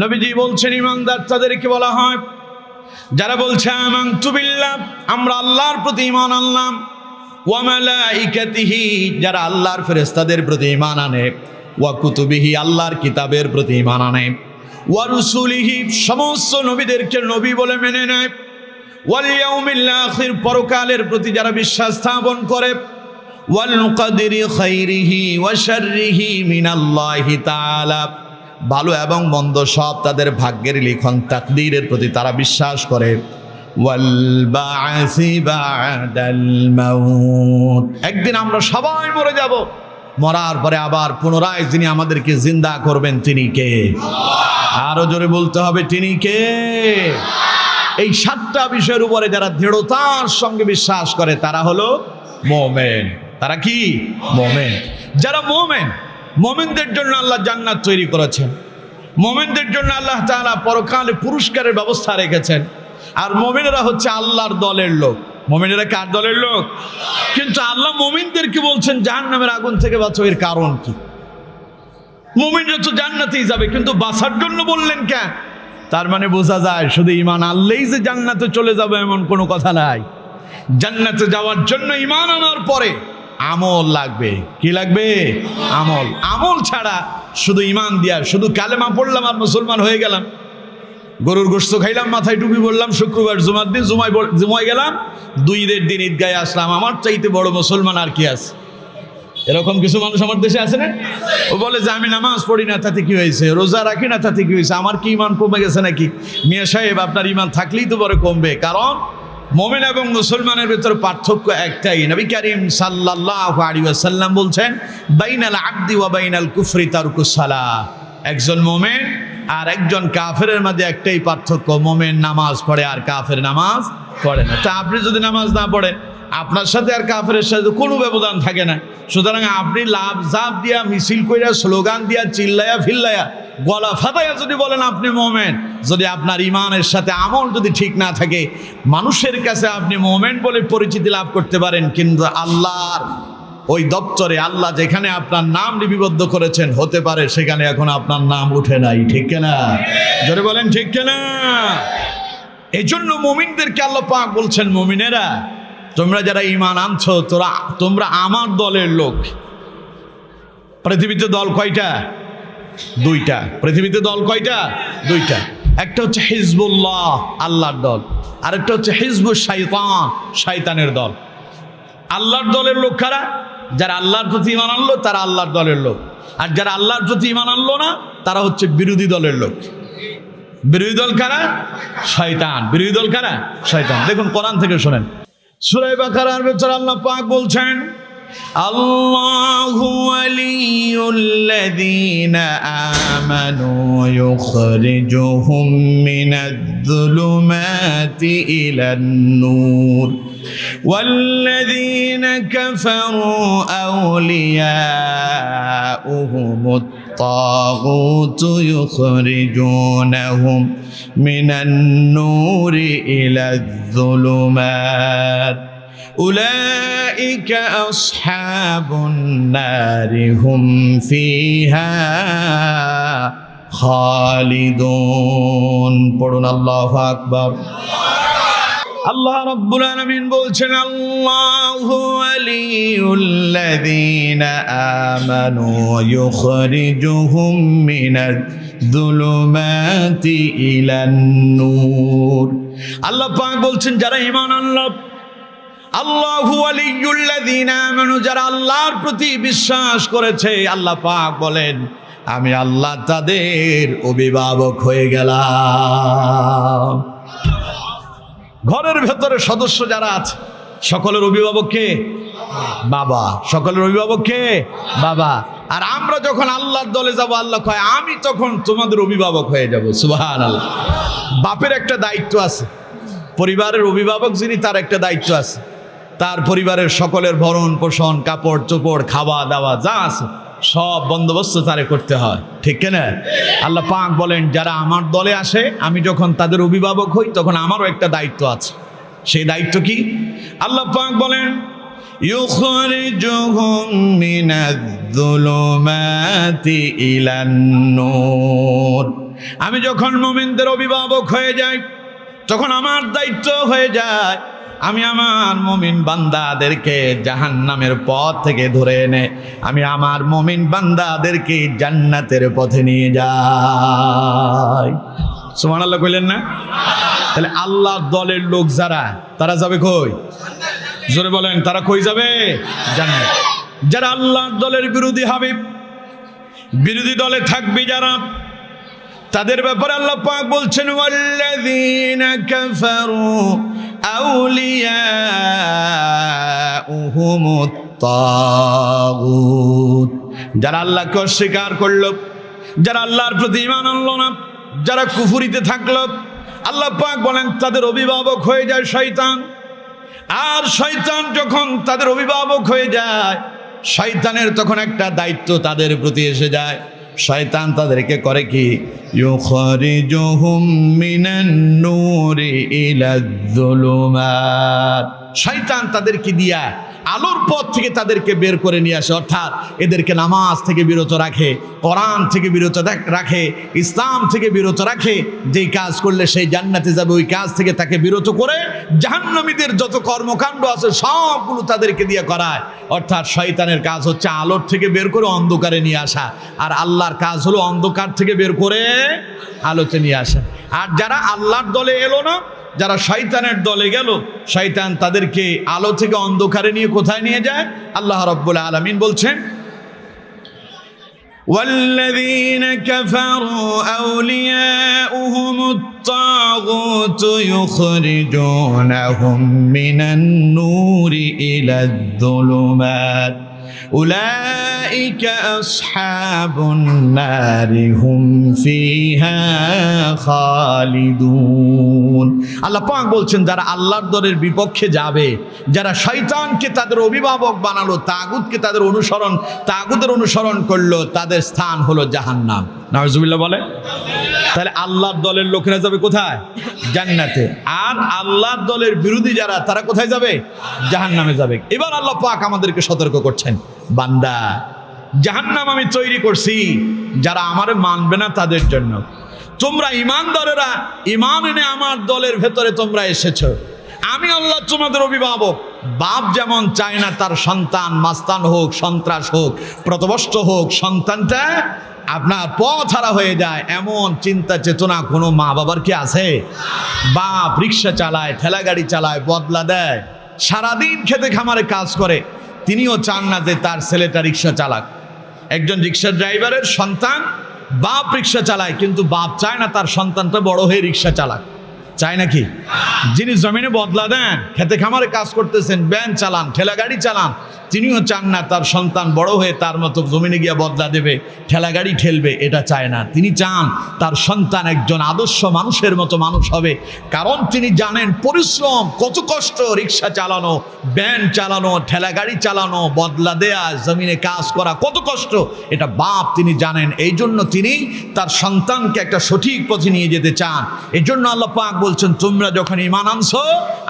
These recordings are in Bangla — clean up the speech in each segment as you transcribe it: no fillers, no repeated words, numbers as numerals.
নবীজি বলছেন ঈমানদার তাদেরকে বলা হয় যারা বলছে আমানতু বিল্লাহ, আমরা আল্লাহর প্রতি ঈমান আনলাম, ওয়া মালাইকাতিহি, যারা আল্লাহর ফেরেশতাদের প্রতি ঈমান আনে, ওয়া কুতুবিহি, আল্লাহর কিতাবের প্রতি ঈমান আনে, ওয়া রুসুলিহি, সমস্ত নবীদেরকে নবী বলে মেনে নেয়, ওয়াল ইয়াউমিল আখির, পরকালের প্রতি যারা বিশ্বাস স্থাপন করে, ওয়াল মুকাদ্দিরি খাইরিহি ওয়া শাররিহি মিনাল্লাহি তাআলা, ভালো এবং মন্দ সব তাদের ভাগ্যের লিখন তাকদীরের প্রতি তারা বিশ্বাস করে, ওয়াল বা'সি বা'দাল মাউত, একদিন আমরা সবাই মরে যাব, মরার পরে আবার পুনরায় যিনি আমাদেরকে জিন্দা করবেন তিনি কে? আরো জোরে বলতে হবে, তিনি কে? এই 7টা বিষয়ের উপরে যারা দৃঢ়তার সঙ্গে বিশ্বাস করে তারা হলো মুমিন। তারা কি? মুমিন। যারা মুমিন, মুমিনদের জন্য আল্লাহ জান্নাত তৈরি করেছেন, মুমিনদের জন্য আল্লাহ তাআলা পরকালে পুরস্কারের ব্যবস্থা রেখেছেন। আর মুমিনেরা হচ্ছে আল্লাহর দলের লোক। মুমিনেরা কার দলের লোক? কিন্তু আল্লাহ মুমিনদেরকে বলছেন জাহান্নামের আগুন থেকে বাঁচো, এর কারণ কি? মুমিনরা তো জান্নাতেই যাবে, কিন্তু বাঁচার জন্য বললেন কেন? তার মানে বোঝা যায় শুধু ঈমান আনলেই যে জান্নাতে চলে যাবে এমন কোনো কথা নাই। জান্নাতে যাওয়ার জন্য ঈমান আনার পরে আমল লাগবে। কি লাগবে? আমল। আমল ছাড়া শুধু ঈমান দিয়া শুধু কালেমা পড়লাম আর মুসলমান হয়ে গেলাম, গরুর গোশত খাইলাম, মাথায় টুপি বললাম, শুক্রবার জুমার দিন জুমায় গেলাম, 2 ঈদের দিন ঈদগাহে আসলাম, আমার চাইতে বড় মুসলমান আর কি আছে? এরকম কিছু মানুষ আমার দেশে আছে না? ও বলে যে আমি নামাজ পড়ি না তাতে কি হয়েছে, রোজা রাখি না তাতে কি হয়েছে, আমার কি ঈমান কমে গেছে নাকি? মিয়া সাহেব, আপনার ঈমান থাকলেই তো বড় কমবে, কারণ মুমিন এবং মুসলমানের ভিতরে পার্থক্য একটাই। নবী করিম সাল্লাল্লাহু আলাইহি ওয়াসাল্লাম বলছেন বাইনাল আবদি ওয়া বাইনাল কুফরি তারকুস সালাহ, একজন মুমিন আর একজন কাফেরের মাঝে একটাই পার্থক্য, মুমিন নামাজ পড়ে আর কাফের নামাজ পড়ে না। তা আপনি যদি নামাজ না পড়েন, আপনার সাথে আর কাফেরের সাথে কোনো ব্যবধান থাকে না। সুতরাং আপনি লাভ জাপ দিয়া, মিছিল কইরা, স্লোগান দিয়া, চিল্লায়া ফিল্লায়া, গলা ফাটাইয়া যদি বলেন আপনি মুমিন, যদি আপনার ঈমানের সাথে আমল যদি ঠিক না থাকে, মানুষের কাছে আপনি মুমিন বলে পরিচিতি লাভ করতে পারেন, কিন্তু আল্লাহর ওই দপ্তরে আল্লাহ যেখানে আপনার নাম লিপিবদ্ধ করেছেন হতে পারে সেখানে এখন আপনার নাম উঠে নাই। ঠিক কিনা? জোরে বলেন ঠিক কিনা? এই জন্য মুমিনদেরকে আল্লাহ পাক বলছেন, মুমিনেরা তোমরা যারা ঈমান আনছো তোমরা আমার দলের লোক। পৃথিবীতে দল কয়টা? 2টা। পৃথিবীতে দল কয়টা? 2টা। একটা হচ্ছে হিজবুল্লাহ, আল্লাহর দল, আর একটা হচ্ছে হিজবুশ শাইতান, শয়তানের দল। আল্লাহর দলের লোক কারা? যারা আল্লাহর প্রতি ঈমান আনলো তারা আল্লাহর দলের লোক, আর যারা আল্লাহর প্রতি ঈমান আনলো না তারা হচ্ছে বিরোধী দলের লোক। বিরোধী দল কারা? শয়তান। বিরোধী দল কারা? শয়তান। দেখুন কোরআন থেকে শোনেন, সূরা বাকারার ভিতরে আল্লাহ পাক বলছেন, আল্লাহু ওয়ালিয়ুল্লাযীনা আমানু ইউখরিজুহুম মিনায-যুলুমাতি ইলান-নূর ওয়াল্লাযীনা কাফারু আউলিয়াউহুমুত-তাগুতু ইউখরিজুনাহুম মিনান-নূরি ইলায-যুলুমাত উলাইকা আসহাবুন নারি হুম ফিহা খালিদুন। পড়ুন আল্লাহু আকবার। আল্লাহ রাব্বুল আলামিন বলছেন, আল্লাহু ওয়ালিয়ুল্লাযীনা আমানু ইউখরিজুহুম মিনায-যুলুমাতি ইলান-নূর। আল্লাহ পাক বলছেন যারা ঈমান আনলো, আল্লাহু ওয়ালিয়ুল্লাযীনা আমানু, যারা আল্লাহর প্রতি বিশ্বাস করেছে, আল্লাহ পাক বলেন আমি আল্লাহ তাদের অভিভাবক হয়ে গেলাম। ঘরের ভেতরে সদস্য যারা আছে সকলের অভিভাবক কে? বাবা। সকলের অভিভাবক কে? বাবা। আর আমরা যখন আল্লাহর দলে যাব, আল্লাহ কয় আমি তখন তোমাদের অভিভাবক হয়ে যাব। সুবহানাল্লাহ। বাপের একটা দায়িত্ব আছে, পরিবারের অভিভাবক যিনি তার একটা দায়িত্ব আছে, তার পরিবারের সকলের ভরণ পোষণ, কাপড় চোপড়, খাওয়া দাওয়া যা আছে সব বন্দোবস্ত তারে করতে হয়। ঠিক কিনা? আল্লাহ পাক বলেন যারা আমার দলে আসে, আমি যখন তাদের অভিভাবক হই তখন আমারও একটা দায়িত্ব আছে। সেই দায়িত্ব কি? আল্লাহ পাক বলেন ইউখরিজুহুম মিনায-যুলুমাতি ইলান-নূর আমি যখন মুমিনদের অভিভাবক হয়ে যাই, তখন আমার দায়িত্ব হয়ে যায় আমি আমার মুমিন বান্দাদেরকে জাহান্নামের পথ থেকে ধরে এনে আমি আমার মুমিন বান্দাদেরকে জান্নাতের পথে নিয়ে যাই। সুবহানাল্লাহ কইলেন না? তাহলে আল্লাহর দলের লোক যারা, তারা যাবে কই? জোরে বলেন, তারা কই যাবে? জান্নাত। যারা আল্লাহর দলের বিরোধী হবে, বিরোধী দলে থাকবে যারা, তাদের ব্যাপারে আল্লাহ পাক বলছেন ওয়াল্লাযীনা কাফারু আউলিয়াউহুমুত তাগুত। যারা আল্লাহকে অস্বীকার করলো, যারা আল্লাহর প্রতি ঈমান আনলো না, যারা কুফরিতে থাকলো, আল্লাহ পাক বলেন তাদের অভিভাবক হয়ে যায় শয়তান। আর শয়তান যখন তাদের অভিভাবক হয়ে যায়, শয়তানের তখন একটা দায়িত্ব তাদের প্রতি এসে যায়। শয়তান তাদেরকে করে কি? ইউখরিজুহুম মিনান নূরি ইলাজ যুলুমাত। শয়তান তাদেরকে দিয়া আলোর পথ থেকে তাদেরকে বের করে নিয়ে আসে, অর্থাৎ এদেরকে নামাজ থেকে বিরত রাখে, কোরআন থেকে বিরত রাখে, ইসলাম থেকে বিরত রাখে। যেই কাজ করলে সেই জান্নাতে যাবে, ওই কাজ থেকে তাকে বিরত করে জাহান্নামীদের যত কর্মকাণ্ড আছে সবগুলো তাদেরকে দিয়ে করায়। অর্থাৎ শয়তানের কাজ হচ্ছে আলোর থেকে বের করে অন্ধকারে নিয়ে আসা, আর আল্লাহর কাজ হলো অন্ধকার থেকে বের করে আলোতে নিয়ে আসা। আর যারা আল্লাহর দলে এলো না, যারা শয়তানের দলে গেল, শয়তান তাদেরকে আলো থেকে অন্ধকারে নিয়ে কোথায় নিয়ে যায়? আল্লাহ রাব্বুল আলামিন বলছেন ওয়াল্লাযীনা কাফারু আউলিয়াউহুমুত তাগুত ইউখরিজুনাহুম মিনান নূরি ইলাজ যুলুমাত উলাইকা আসহাবুন নারি হুম ফিহা খালিদুন। আল্লাহ পাক বলছেন যারা আল্লাহর দলের বিপক্ষে যাবে, যারা শয়তানকে তাদের অভিভাবক বানালো, তাগুতকে তাগুতের অনুসরণ করলো, তাদের স্থান হলো জাহান্নাম। নাউজুবিল্লাহ বলে। তাহলে আল্লাহর দলের লোকেরা যাবে কোথায়? জান্নাতে। আর আল্লাহর দলের বিরোধী যারা, তারা কোথায় যাবে? জাহান্নামে যাবে। এবার আল্লাহ পাক আমাদেরকে সতর্ক করছেন, বান্দা জাহান্নাম আমি তৈরি করছি যারা আমারে মানবে না তাদের জন্য। তোমরা ঈমানদারেরা ঈমান এনে আমার দলের ভেতরে তোমরা এসেছো। আমি আল্লাহ তোমাদের অভিভাবক। বাপ যেমন চায় না তার সন্তান মাস্তান হোক, সন্ত্রাস হোক, প্রতবষ্ট হোক, সন্তানটা আপনার পথহারা হয়ে যায়, এমন চিন্তা চেতনা কোনো মা বাবার কি আছে? বাপ রিক্সা চালায়, ঠেলা গাড়ি চালায়, বদলা দেয়, সারাদিন খেতে খামারে কাজ করে, তিনিও চান না যে তার ছেলেটা রিক্সা চালাক। একজন রিক্সা ড্রাইভারের সন্তান, বাপ রিক্সা চালায়, কিন্তু বাপ চায় না তার সন্তানটা বড় হয়ে রিক্সা চালাক। চায় নাকি? যিনি জমিনে বদলা দেন, খেতে খামারে কাজ করতেছেন, ভ্যান চালান, ঠেলা গাড়ি চালান, তিনিও চান না তার সন্তান বড় হয়ে তার মতো জমিনে গিয়া বদলা দেবে, ঠেলা গাড়ি ঠেলবে, এটা চায় না। তিনি চান তার সন্তান একজন আদর্শ মানুষের মতো মানুষ হবে, কারণ তিনি জানেন পরিশ্রম কত কষ্ট, রিক্সা চালানো, ভ্যান চালানো, ঠেলা গাড়ি চালানো, বদলা দেয়া, জমিনে কাজ করা কত কষ্ট, এটা বাপ তিনি জানেন। এই জন্য তিনি তার সন্তানকে একটা সঠিক পথে নিয়ে যেতে চান। এই জন্য আল্লাহ পাক বলছেন তোমরা যখন ঈমান আনছো,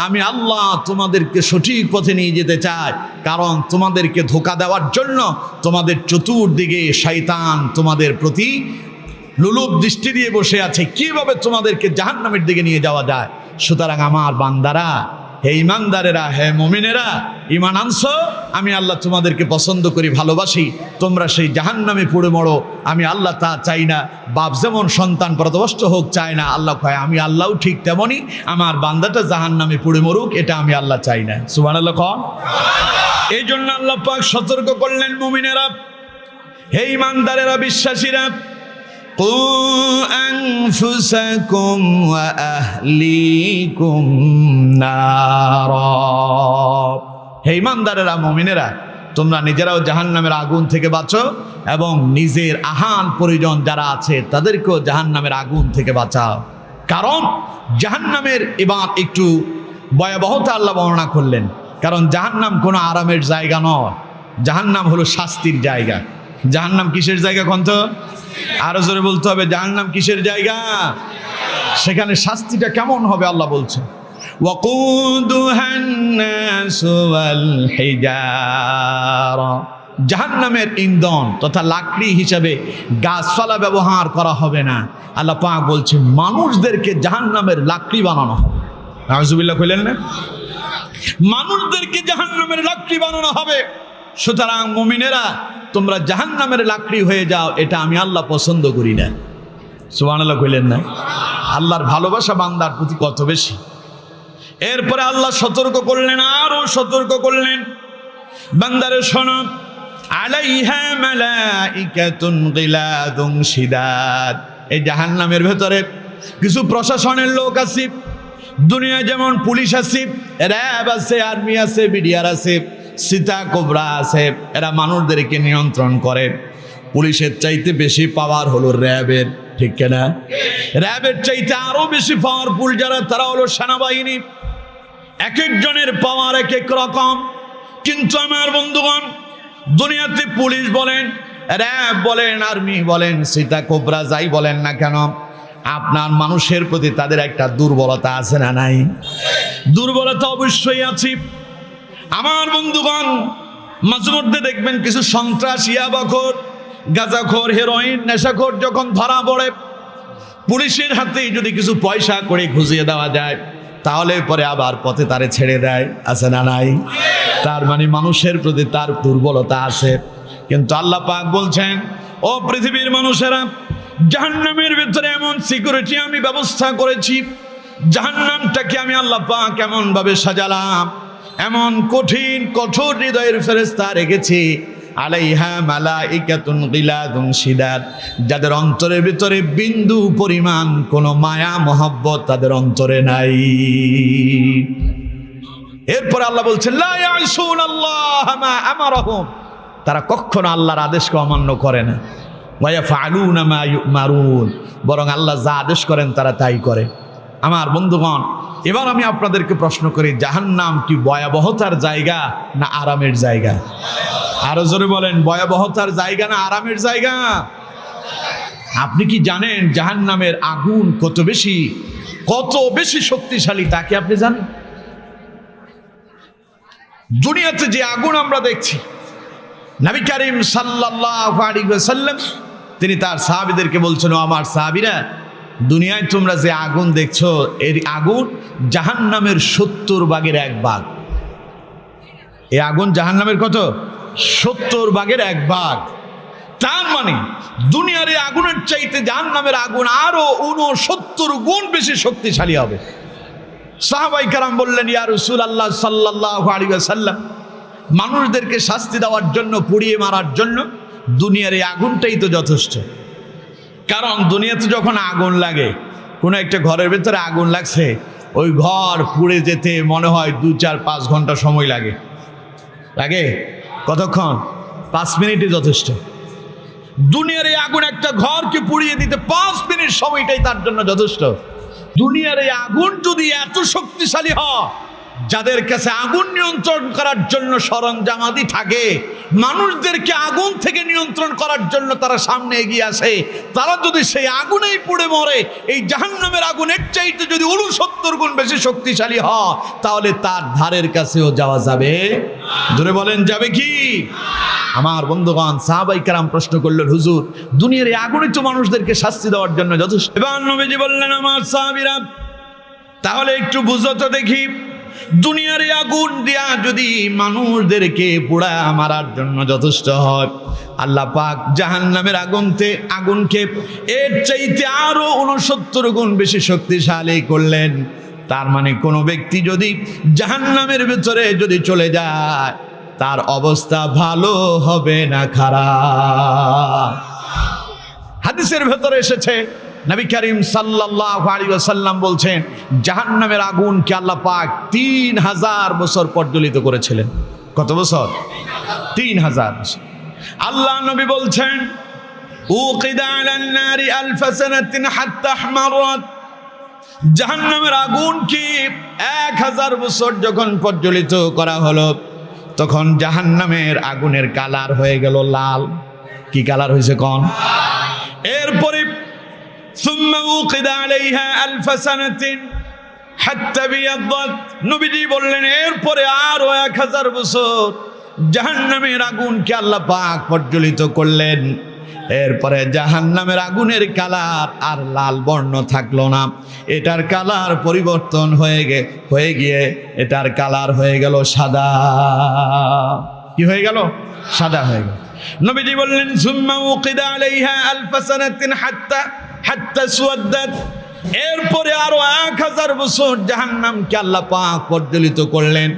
আমি আল্লাহ তোমাদেরকে সঠিক পথে নিয়ে যেতে চাই, কারণ তোমাদেরকে ধোঁকা দেওয়ার জন্য তোমাদের চতুর্দিকে শয়তান তোমাদের প্রতি লুলুপ দৃষ্টি দিয়ে বসে আছে, কিভাবে তোমাদেরকে জাহান্নামের দিকে নিয়ে যাওয়া যায়। সুতরাং আমার বান্দারা, হে ইমানদারেরা, হে মুমিনেরা, ঈমান আনছো, আমি আল্লাহ তোমাদেরকে পছন্দ করি, ভালোবাসি, তোমরা সেই জাহান্নামে পড়ে মরো, আমি আল্লাহ তা চাই না। বাপ যেমন সন্তান পথভ্রষ্ট হোক চায় না, আল্লাহ কয় আমি আল্লাহও ঠিক তেমনই, আমার বান্দাটা জাহান্নামে পড়ে মরুক, এটা আমি আল্লাহ চাই না। সুবহানাল্লাহ কন। এই জন্য আল্লাহ পাক সতর্ক করলেন, মুমিনেরা, হে ইমানদারেরা, বিশ্বাসীরা, কু আনফুসাকুম ওয়া আহলিকুম নারা। হে ইমানদারেরা, মুমিনেরা, তোমরা নিজেরাও জাহান্নামের আগুন থেকে বাঁচো এবং নিজের আহান পরিজন যারা আছে তাদেরকেও জাহান্নামের আগুন থেকে বাঁচাও। কারণ জাহান্নামের এবার একটু ভয়াবহতা আল্লাহ বর্ণনা করলেন, কারণ জাহান্নাম কোনো আরামের জায়গা নয়, জাহান্নাম হলো শাস্তির জায়গা। জাহান্নাম কিসের জায়গা কোন তো? আরো জোরে বলতে হবে, জাহান্নাম কিসের জায়গা? সেখানে শাস্তিটা কেমন হবে আল্লাহ বলছেন, ওয়াকুদুহান নাসু ওয়াল হিজারা। জাহান্নামের ইন্ধন তথা লাকড়ি হিসাবে গাছপালা ব্যবহার করা হবে না। আল্লাহ পাক বলছে মানুষদেরকে জাহান্নামের লাকড়ি বানানো হবে। নাউজুবিল্লাহ কইলেন না? মানুষদেরকে জাহান্নামের লাকড়ি বানানো হবে। সুতরাং মুমিনেরা তোমরা জাহান্নামের লাকড়ি হয়ে যাও, এটা আমি আল্লাহ পছন্দ করি না। সুবহানাল্লাহ কইলেন না? আল্লাহর ভালোবাসা বান্দার প্রতি কত বেশি। এরপরে আল্লাহ সতর্ক করলেন, আরো সতর্ক করলেন, বান্দারে শোনো, আলাইহা মালাইকাতুন গিলাদুন শিদাদ। এই জাহান্নামের ভেতরে কিছু প্রশাসনের লোক আছে। দুনিয়া যেমন পুলিশ আছে, র্যাব আছে, আর্মি আছে, বিডিআর আছে, সীতা কোবরা আছে, এরা মানুষদেরকে নিয়ন্ত্রণ করে। পুলিশের চাইতে বেশি পাওয়ার হলো র্যাবের, ঠিক কিনা? র্যাবের চাইতে আরো বেশি পাওয়ারফুল যারা, তারা হলো সেনাবাহিনী। এক একজনের পাওয়ার এক এক রকম। কিন্তু আমার বন্ধুগণ, দুনিয়াতে পুলিশ বলেন, র্যাব বলেন, আর্মি বলেন, সীতা কোবরা যাই বলেন না কেন, আপনার মানুষের প্রতি তাদের একটা দুর্বলতা আছে না নাই? দুর্বলতা অবশ্যই আছে। আমার বন্ধুগণ, মাঝে মধ্যে দেখবেন কিছু সন্ত্রাস, ইয়াবাখোর, গাঁজাখোর, হেরোইন, নেশাখোর যখন ধরা পড়ে, পুলিশের হাতে যদি কিছু পয়সা করে ঘুষিয়ে দেওয়া যায়, তাহলে পরে আবার পথে তারে ছেড়ে দেয়, আছে না নাই? তার মানে মানুষের প্রতি তার দুর্বলতা আছে। কিন্তু আল্লাহ পাক বলছেন, ও পৃথিবীর মানুষেরা, জাহান্নামের ভিতরে এমন সিকিউরিটি আমি ব্যবস্থা করেছি, জাহান্নামটাকে আমি আল্লাহ পাক এমন ভাবে সাজালাম, এমন কঠিন কঠোর হৃদয়ের ফেরেশতা রেখেছি, আলাইহা মালাইকাতুন গিলাদুন শিদাদ, যাদের অন্তরের ভিতরে বিন্দু পরিমাণ কোনো মায়া মহব্বত তাদের অন্তরে নাই। এরপর আল্লাহ বলছেন, লা ইয়াসুনাল্লাহ মা আমারহুম, তারা কখনো আল্লাহর আদেশকে অমান্য করে না। ওয়া ইয়াফআলুনা মা ইউমারুন, বরং আল্লাহ যা আদেশ করেন তারা তাই করে। আমার বন্ধুগণ, এবার আমি আপনাদেরকে প্রশ্ন করি, জাহান্নাম কি ভয়াবহতার জায়গা না আরামের জায়গা? আরো জোরে বলেন, ভয়াবহতার জায়গা না আরামের জায়গা? আপনি কি জানেন জাহান্নামের আগুন কত বেশি শক্তিশালী? তাকে আপনি জানেন? দুনিয়াতে যে আগুন আমরা দেখছি, নবী করিম সাল্লাল্লাহু আলাইহি ওয়াসাল্লাম তিনি তার সাহাবীদেরকে বলছেন, ও আমার সাহাবীরা, দুনিয়ায় তোমরা যে আগুন দেখছো, এর আগুন জাহান্নামের 70 ভাগের 1 ভাগ। এই আগুন জাহান্নামের কত? 70 ভাগের 1 ভাগ। তার মানে দুনিয়ার এই আগুনের চাইতে জাহান্নামের আগুন আরো 69 গুণ বেশি শক্তিশালী হবে। সাহাবাই কেরাম বললেন, ইয়া রাসূলুল্লাহ সাল্লাল্লাহু আলাইহি ওয়াসাল্লাম, মানুষদেরকে শাস্তি দেওয়ার জন্য, পুড়িয়ে মারার জন্য দুনিয়ার এই আগুনটাই তো যথেষ্ট। কারণ দুনিয়াতে যখন আগুন লাগে, কোনো একটা ঘরের ভেতরে আগুন লাগছে, ওই ঘর পুড়ে যেতে মনে হয় 2-4-5 ঘন্টা সময় লাগে। কতক্ষণ? 5 মিনিটই যথেষ্ট। দুনিয়ার এই আগুন একটা ঘরকে পুড়িয়ে দিতে 5 মিনিট সময়টাই তার জন্য যথেষ্ট। দুনিয়ার এই আগুন যদি এত শক্তিশালী হয়, যাদের কাছে আগুন নিয়ন্ত্রণ করার জন্য সরঞ্জামাদি থাকে, মানুষদেরকে আগুন থেকে নিয়ন্ত্রণ করার জন্য তারা সামনে এগিয়ে আসে, তারা যদি সেই আগুনেই পুড়ে মরে, এই জাহান্নামের আগুনের চাইতে যদি 69 গুণ বেশি শক্তিশালী হয়, তাহলে তার ধারের কাছেও যাওয়া যাবে? ধরে বলেন, যাবে কি? আমার বন্ধুগণ, সাহাবাই কেরাম প্রশ্ন করলেন, হুজুর, দুনিয়ার এই আগুনে তো মানুষদেরকে শাস্তি দেওয়ার জন্য যথেষ্ট। এবার নবীজি বললেন, আমার সাহাবীরা, তাহলে একটু বুঝো তো দেখি, দুনিয়ার আগুন দিয়া যদি মানুষদেরকে পোড়া মারার জন্য যথেষ্ট হয়, আল্লাহ পাক জাহান্নামের আগুনকে এর চাইতে আরো 69 গুণ বেশি শক্তিশালী করলেন। তার মানে কোনো ব্যক্তি যদি জাহান্নামের ভিতরে যদি চলে যায়, তার অবস্থা ভালো হবে না খারাপ। হাদিসের ভেতরে এসেছে, নবী করিম সাল্লাল্লাহু আলাইহি ওয়াসাল্লাম বলছেন, জাহান্নামের আগুনকে আল্লাহ পাক 3000 বছর প্রজ্বলিত করেছিলেন। কত বছর? 3000 বছর। আল্লাহ নবী বলছেন, উকিদা আলান নারি আলফ সানাতিন হাত্তা আহমারাত, জাহান্নামের আগুনকে 1000 বছর যখন প্রজ্বলিত করা হলো, তখন জাহান্নামের আগুনের কালার হয়ে গেল লাল। কি কালার হয়েছে কোন? এরপরে সুম্মা উকিদা আলাইহা আলফ সানাতিন হাত্তা বিয়াদাত, নবীজি বললেন, এরপরে আরো 1000 বছর জাহান্নামের আগুনকে আল্লাহ পাক প্রজ্বলিত করলেন। এরপরে জাহান্নামের আগুনের কালার আর লাল বর্ণ থাকলো না, এটার কালার পরিবর্তন হয়ে গিয়ে এটার কালার হয়ে গেল সাদা। কি হয়ে গেল? সাদা হয়ে গেল। নবীজি বললেন সুম্মা উকিদা আলাইহা আলফা সানাতিন হাত্তা সুওয়াদ্দাত। এরপরে আরো 1000 বছর জাহান্নামকে আল্লাহ পাক প্রজ্বলিত করলেন।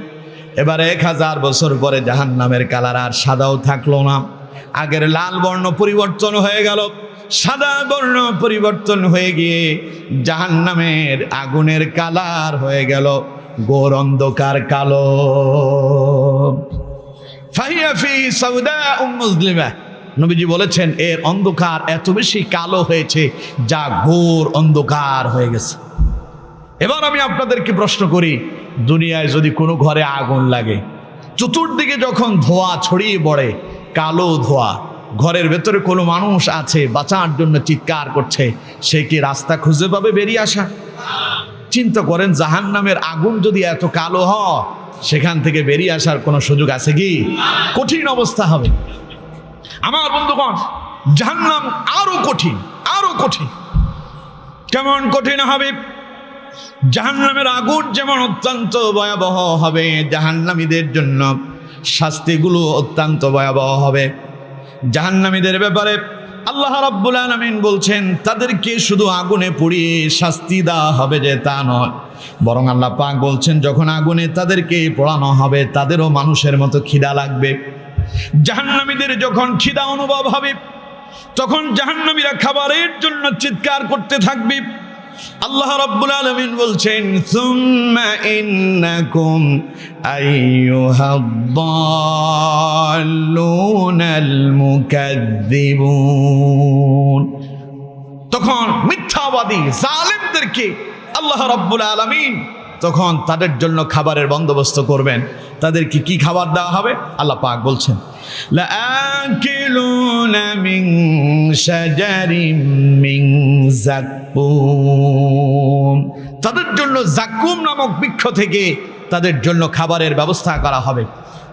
এবারে 1000 বছর পরে জাহান্নামের কালার আর সাদাও থাকলো না, আগের লাল বর্ণ পরিবর্তন হয়ে গেল সাদা বর্ণ পরিবর্তন হয়ে গিয়ে জাহান্নামের আগুনের কালার হয়ে গেল ঘোর অন্ধকার কালো। ফাহিয়া ফি সাউদা মুজলিমা। নবীজি বলেছেন এর অন্ধকার এত বেশি কালো হয়েছে যা ঘোর অন্ধকার হয়ে গেছে। এবার আমি আপনাদেরকে প্রশ্ন করি, দুনিয়ায় যদি কোনো ঘরে আগুন লাগে, চতুর্দিকে যখন ধোঁয়া ছড়িয়ে পড়ে, কালো ধোঁয়া, ঘরের ভেতরে কোনো মানুষ আছে বাঁচার জন্য চিৎকার করছে, সে কি রাস্তা খুঁজে পাবে বেরিয়ে আসা? চিন্তা করেন জাহান্নামের আগুন যদি এত কালো হয়, সেখান থেকে বেরিয়ে আসার কোনো সুযোগ আছে কি? কঠিন অবস্থা হবে। আমার বন্ধুগণ, জাহান্নাম আরো কঠিন, আরো কঠিন। কেমন কঠিন হবে? জাহান্নামের আগুন যেমন অত্যন্ত ভয়াবহ হবে, জাহান্নামীদের জন্য শাস্তিগুলো অত্যন্ত ভয়াবহ হবে। জাহান্নামীদের ব্যাপারে আল্লাহ রাব্বুল আলামিন বলছেন তাদেরকে শুধু আগুনে পুড়িয়ে শাস্তি দেওয়া হবে যে তা নয়, বরং আল্লাহ পাক বলছেন যখন আগুনে তাদেরকে পোড়ানো হবে তাদেরও মানুষের মতো খিদা লাগবে। জাহান্নামীদের যখন খিদা অনুভব হবে তখন জাহান্নামীরা খাবারের জন্য চিৎকার করতে থাকবে। আল্লাহ রাব্বুল আলামিন বলছেন সুম্মা ইন্নাকুম আইয়ুহাদ-দাল্লুনাল মুকাজ্জিবুন। তখন মিথ্যাবাদী জালেমদেরকে আল্লাহ রাব্বুল আলামিন তখন তাদের জন্য খাবারের বন্দোবস্ত করবেন। তাদেরকে কি খাবার দেওয়া হবে? আল্লাহ পাক বলছেন লাআকিলুনা মিন শাজারিম মিন যাক্কুম। তাদের জন্য যাক্কুম নামক বৃক্ষ থেকে তাদের জন্য খাবারের ব্যবস্থা করা হবে।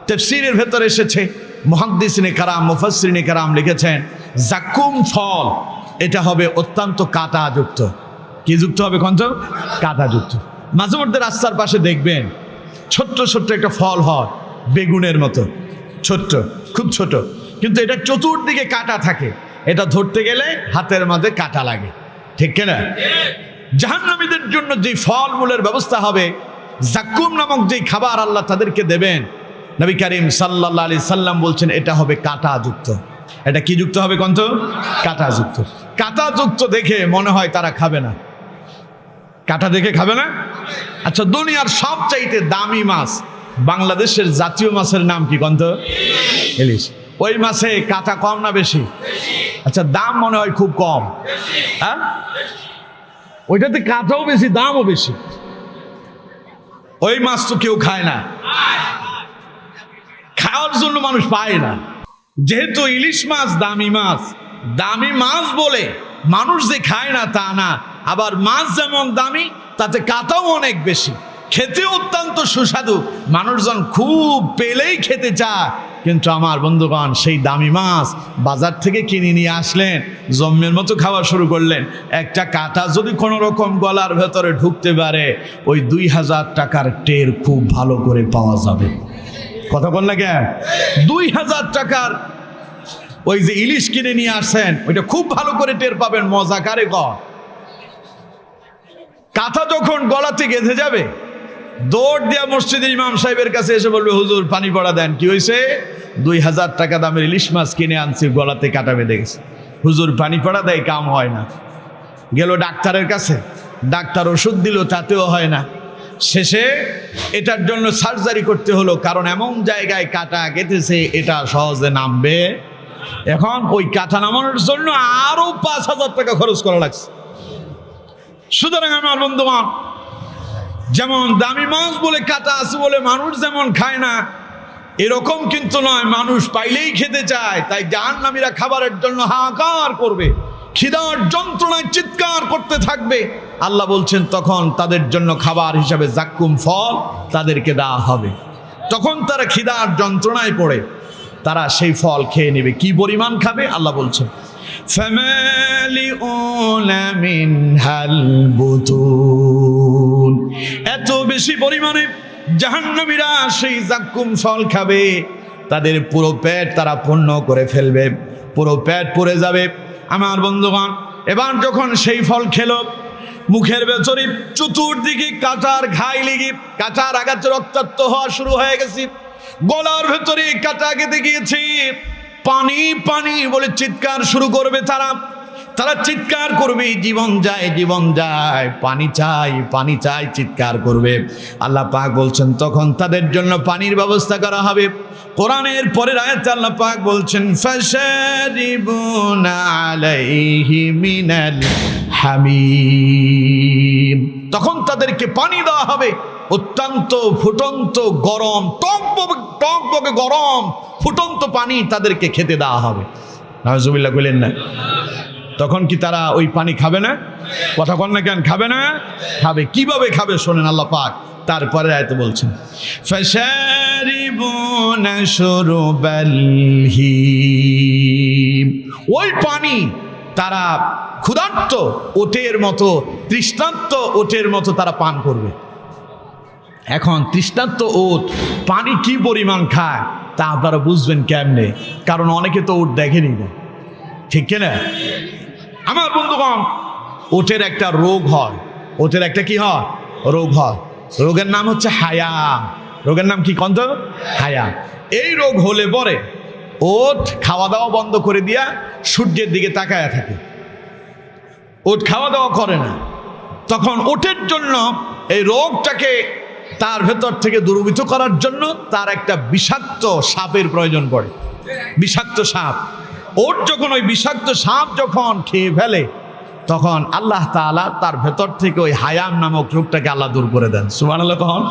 তাফসীরের ভেতরে এসেছে, মুহাদ্দিসিনে কারাম, মুফাসসিরিনে কারাম লিখেছেন যাক্কুম ফল এটা হবে অত্যন্ত কাঁটাযুক্ত। কি যুক্ত হবে? কন্ত কাঁটাযুক্ত। মাঝে মধ্যে রাস্তার পাশে দেখবেন ছোট্ট ছোট্ট একটা ফল হয়, বেগুনের মতো ছোট্ট, খুব ছোট, কিন্তু এটা চতুর্দিকে কাঁটা থাকে, এটা ধরতে গেলে হাতের মাঝে কাঁটা লাগে, ঠিক কিনা? জাহান্নামীদের জন্য যে ফলমূলের ব্যবস্থা হবে, যাক্কুম নামক যে খাবার আল্লাহ তাদেরকে দেবেন, নবী করিম সাল্লাল্লাহু আলাইহি সাল্লাম বলছেন এটা হবে কাঁটাযুক্ত। এটা কি যুক্ত হবে? কন্ত কাঁটাযুক্ত। কাঁটাযুক্ত দেখে মনে হয় তারা খাবে না। কাঁটা দেখে খাবে না? আচ্ছা, দুনিয়ার সবচাইতে দামি মাছ, বাংলাদেশের জাতীয় মাছের নাম কি কন্ত? ইলিশ। ওই মাছে কাঁটা কম না বেশি? আচ্ছা, দাম মনে হয় খুব কম। হ্যাঁ, ওইটাতে কাঁটাও বেশি, দামও বেশি। ওই মাছ তো কেউ খায় না, খাওয়ার জন্য মানুষ পায় না। যেহেতু ইলিশ মাছ দামি মাছ, দামি মাছ বলে মানুষ যে খায় না তা না, আবার মাছ যেমন দামি তাতে কাঁটাও অনেক বেশি, খেতে অত্যন্ত সুস্বাদু, মানুষজন খুব পেলেই খেতে চায়। কিন্তু আমার বন্ধুগণ, সেই দামি মাছ বাজার থেকে কিনে নিয়ে আসলেন, জম্মের মতো খাওয়া শুরু করলেন, একটা কাঁটা যদি কোনো রকম গলার ভেতরে ঢুকতে পারে, ওই 2000 টাকার টের খুব ভালো করে পাওয়া যাবে। কথা বল না কেন? 2000 টাকার ওই যে ইলিশ কিনে নিয়ে আসছেন, ওইটা খুব ভালো করে টের পাবেন। মজা কারে কর? কাঁথা যখন গলাতে গেঁথে যাবে, দৌড় দিয়া মসজিদের ইমাম সাহেবের কাছে এসে বলবে হুজুর পানি পড়া দেন। কি হয়েছে? 2000 টাকা দামের ইলিশ মাছ কিনে আনছি, গলাতে কাঁটা বেঁধে গেছে। হুজুর পানি পড়া দেয়, কাম হয় না। গেল ডাক্তারের কাছে, ডাক্তার ওষুধ দিল, তাতেও হয় না। শেষে এটার জন্য সার্জারি করতে হলো, কারণ এমন জায়গায় কাঁটা গেঁথেছে এটা সহজে নামবে। এখন ওই কাঁটা নামানোর জন্য আরো 5000 টাকা খরচ করা লাগছে। সুতরাং আমার বন্ধুগণ, যেমন দামি মাছ বলে কাঁটা আছে বলে মানুষ যেমন খায় না, এরকম কিন্তু নয়, মানুষ পাইলেই খেতে চায়। তাই জাহান্নামীরা খাবারের জন্য হাহাকার করবে, খিদার যন্ত্রণায় চিৎকার করতে থাকবে। আল্লাহ বলছেন তখন তাদের জন্য খাবার হিসাবে যাক্কুম ফল তাদেরকে দেওয়া হবে। তখন তারা খিদার যন্ত্রণায় পড়ে তারা সেই ফল খেয়ে নেবে। কি পরিমাণ খাবে আল্লাহ বলছেন, ফামালিউনা মিনহাল বুতুন, এত বেশি পরিমাণে জাহান্নামীরা সেই জাক্কুম ফল খাবে, তাদের পুরো পেট তারা পূর্ণ করে ফেলবে, পুরো পেট পড়ে যাবে। আমার বন্ধুগণ, এবার যখন সেই ফল খেলো, মুখের ভেতরে চতুর্দিকে কাঁটার ঘাই লেগে কাঁটার আঘাতে রক্তাক্ত হওয়া শুরু হয়ে গেছে, গলার ভেতরে কাঁটা কেটে গিয়েছে, পানি পানি বলে চিৎকার শুরু করবে তারা, তারা চিৎকার করবে, জীবন যায় জীবন যায়, পানি চাই পানি চাই, চিৎকার করবে। আল্লাহ পাক বলছেন তখন তাদের জন্য পানির ব্যবস্থা করা হবে। কোরআনের পরের আয়াতে আল্লাহ পাক বলছেন, ফাশারিবুনা আলাইহি মিনাল হামিম, তখন তাদেরকে পানি দেওয়া হবে অত্যন্ত ফুটন্ত গরম, টকবকে গরম ফুটন্ত পানি তাদেরকে খেতে দেওয়া হবে। নাউজুবিল্লাহ বলেন না? তখন কি তারা ওই পানি খাবে না? কথা বল না কেন? খাবে না? খাবে। কিভাবে খাবে শোনেন, আল্লাহ পাক তারপরে আয়াতে বলছেন, ফাশারিবুনা শুরবাল হিম, ওই পানি তারা ক্ষুধার্ত ওটের মতো, তৃষ্ণার্ত ওটের মতো তারা পান করবে। এখন তৃষ্ণার্ত ওট পানি কি পরিমাণ খায় তা আপনারা বুঝবেন কেমনে? কারণ অনেকে তো ওট দেখেনি না, ঠিক কিনা? আমার বন্ধুগণ, ওটের একটা রোগ হয়, ওটের একটা কি হয়? রোগ হয়। রোগের নাম হচ্ছে হায়া। রোগের নাম কি কন্ত? হায়া। এই রোগ হলে পরে ওট খাওয়া দাওয়া বন্ধ করে দিয়া সূর্যের দিকে তাকায়া থাকে, ওট খাওয়া দাওয়া করে না। তখন ওটের জন্য এই রোগটাকে তার ভেতর থেকে দূরীভূত করার জন্য তার একটা বিষাক্ত সাপের প্রয়োজন পড়ে, বিষাক্ত সাপ। ওট যখন ওই বিষাক্ত সাপ যখন খেয়ে ফেলে, তখন আল্লাহ তাআলা তার ভেতর থেকে ওই হায়াম নামক রোগটাকে আল্লাহ দূর করে দেন। সুবহানাল্লাহ। কখন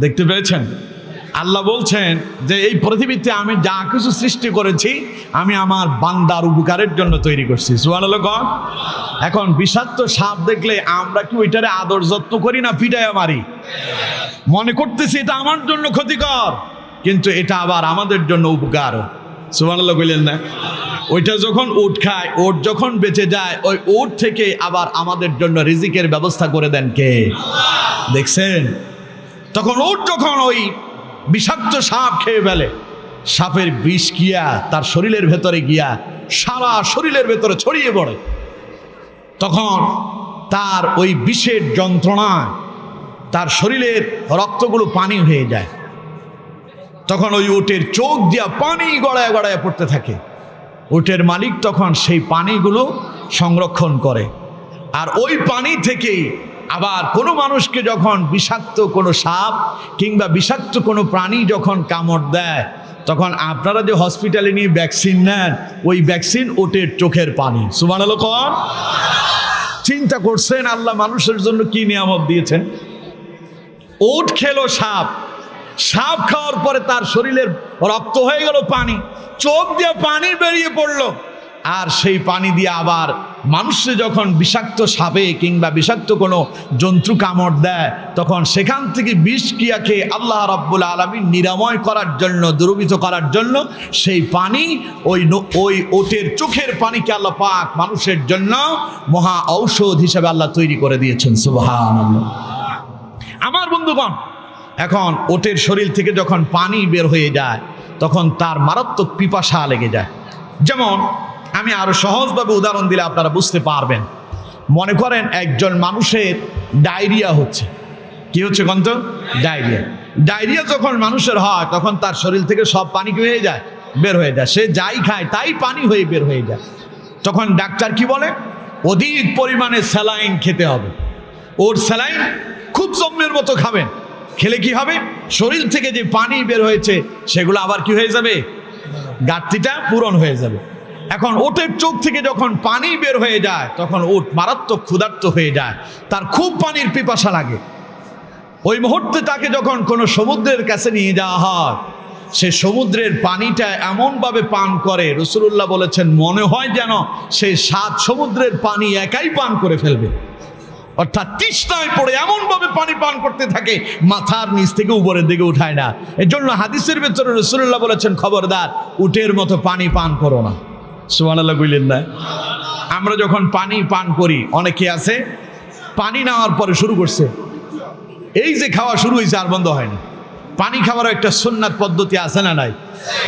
দেখতে পেয়েছেন? আল্লাহ বলছেন যে এই পৃথিবীতে আমি যা কিছু সৃষ্টি করেছি আমি আমার বান্দার উপকারের জন্য তৈরি করছি। সুবহানাল্লাহ। কখন এখন বিষাক্ত সাপ দেখলে আমরা কি ওইটারে আদর যত্ন করি না পিটাইয়া মারি? মনে করতেছি এটা আমার জন্য ক্ষতিকর, কিন্তু এটা আবার আমাদের জন্য উপকার। সুবহানাল্লাহ বললেন না? ওইটা যখন উট খায়, ওট যখন বেঁচে যায়, ওই উট থেকে আবার আমাদের জন্য রিজিকের ব্যবস্থা করে দেন কে? দেখছেন? তখন উট যখন ওই বিষাক্ত সাপ খেয়ে ফেলে, সাপের বিষ গিয়া তার শরীরের ভেতরে গিয়া সারা শরীরের ভেতরে ছড়িয়ে পড়ে, তখন তার ওই বিষের যন্ত্রণায় তার শরীরের রক্তগুলো পানি হয়ে যায়। তখন ওই উটের চোখ দিয়া পানি গড়ায় গড়ায় পড়তে থাকে। উটের মালিক তখন সেই পানিগুলো সংরক্ষণ করে, আর ওই পানি থেকেই আবার কোনো মানুষকে যখন বিষাক্ত কোনো সাপ কিংবা বিষাক্ত কোনো প্রাণী যখন কামড় দেয়, তখন আপনারা যে হসপিটালে নিয়ে ভ্যাকসিন নেন, ওই ভ্যাকসিন ওটের চোখের পানি। সুবহানাল্লাহ। চিন্তা করছেন আল্লাহ মানুষের জন্য কি নিয়ামত দিয়েছেন? ওট খেলো সাপ, সাপ খাওয়ার পরে তার শরীরের রক্ত হয়ে গেল পানি, চোখ দিয়ে পানি বেরিয়ে পড়লো, আর সেই পানি দিয়ে আবার মানুষে যখন বিষাক্ত সাপে কিংবা বিষাক্ত কোনো জন্তু কামড় দেয়, তখন সেখান থেকে বিষ ক্রিয়াকে আল্লাহ রাব্বুল আলামিন নিরাময় করার জন্য, দূরীভূত করার জন্য সেই পানি ওই ওটের চোখের পানিকে আল্লাহ পাক মানুষের জন্য মহা ঔষধ হিসেবে আল্লাহ তৈরি করে দিয়েছেন। সুবহানাল্লাহ। আমার বন্ধুগণ, এখন ওটের শরীর থেকে যখন পানি বের হয়ে যায়, তখন তার মারাত্মক পিপাসা লেগে যায়। যেমন আমি আরো সহজভাবে উদাহরণ দিলে আপনারা বুঝতে পারবেন। মনে করেন একজন মানুষের ডায়রিয়া হচ্ছে। কি হচ্ছে কন্ত? ডায়রিয়া। ডায়রিয়া যখন মানুষের হয়, তখন তার শরীর থেকে সব পানি কি হয়ে যায়? বের হয়ে যায়। সে যাই খায় তাই পানি হয়ে বের হয়ে যায়। তখন ডাক্তার কি বলে? অধিক পরিমাণে স্যালাইন খেতে হবে। ওর স্যালাইন খুব জম্মের মতো খাবেন, খেলে কি হবে? শরীর থেকে যে পানি বের হয়েছে সেগুলো আবার কি হয়ে যাবে? ঘাটতিটা পূরণ হয়ে যাবে। এখন ওটের চোখ থেকে যখন পানি বের হয়ে যায়, তখন ওট মারাত্মক ক্ষুধার্ত হয়ে যায়, তার খুব পানির পিপাসা লাগে। ওই মুহূর্তে তাকে যখন কোনো সমুদ্রের কাছে নিয়ে যাওয়া হয়, সে সমুদ্রের পানিটা এমনভাবে পান করে, রাসূলুল্লাহ বলেছেন মনে হয় যেন সে 7 সমুদ্রের পানি একাই পান করে ফেলবে। অর্থাৎ তৃষ্ণায় পড়ে এমন ভাবে পানি পান করতে থাকে মাথার নিচ থেকে উপরের দিকে উঠায় না। এর জন্য হাদিসের ভেতরে রাসূলুল্লাহ বলেছেন, খবরদার উটের মতো পানি পান করো না। সুবহানাল্লাহ কইলেন না? আমরা যখন পানি পান করি, অনেকে আছে পানি নেওয়ার পরে শুরু করছে, এই যে খাওয়া শুরু হয়েছে আর বন্ধ হয় না। পানি খাওয়ারও একটা সুন্নাত পদ্ধতি আছে না নাই?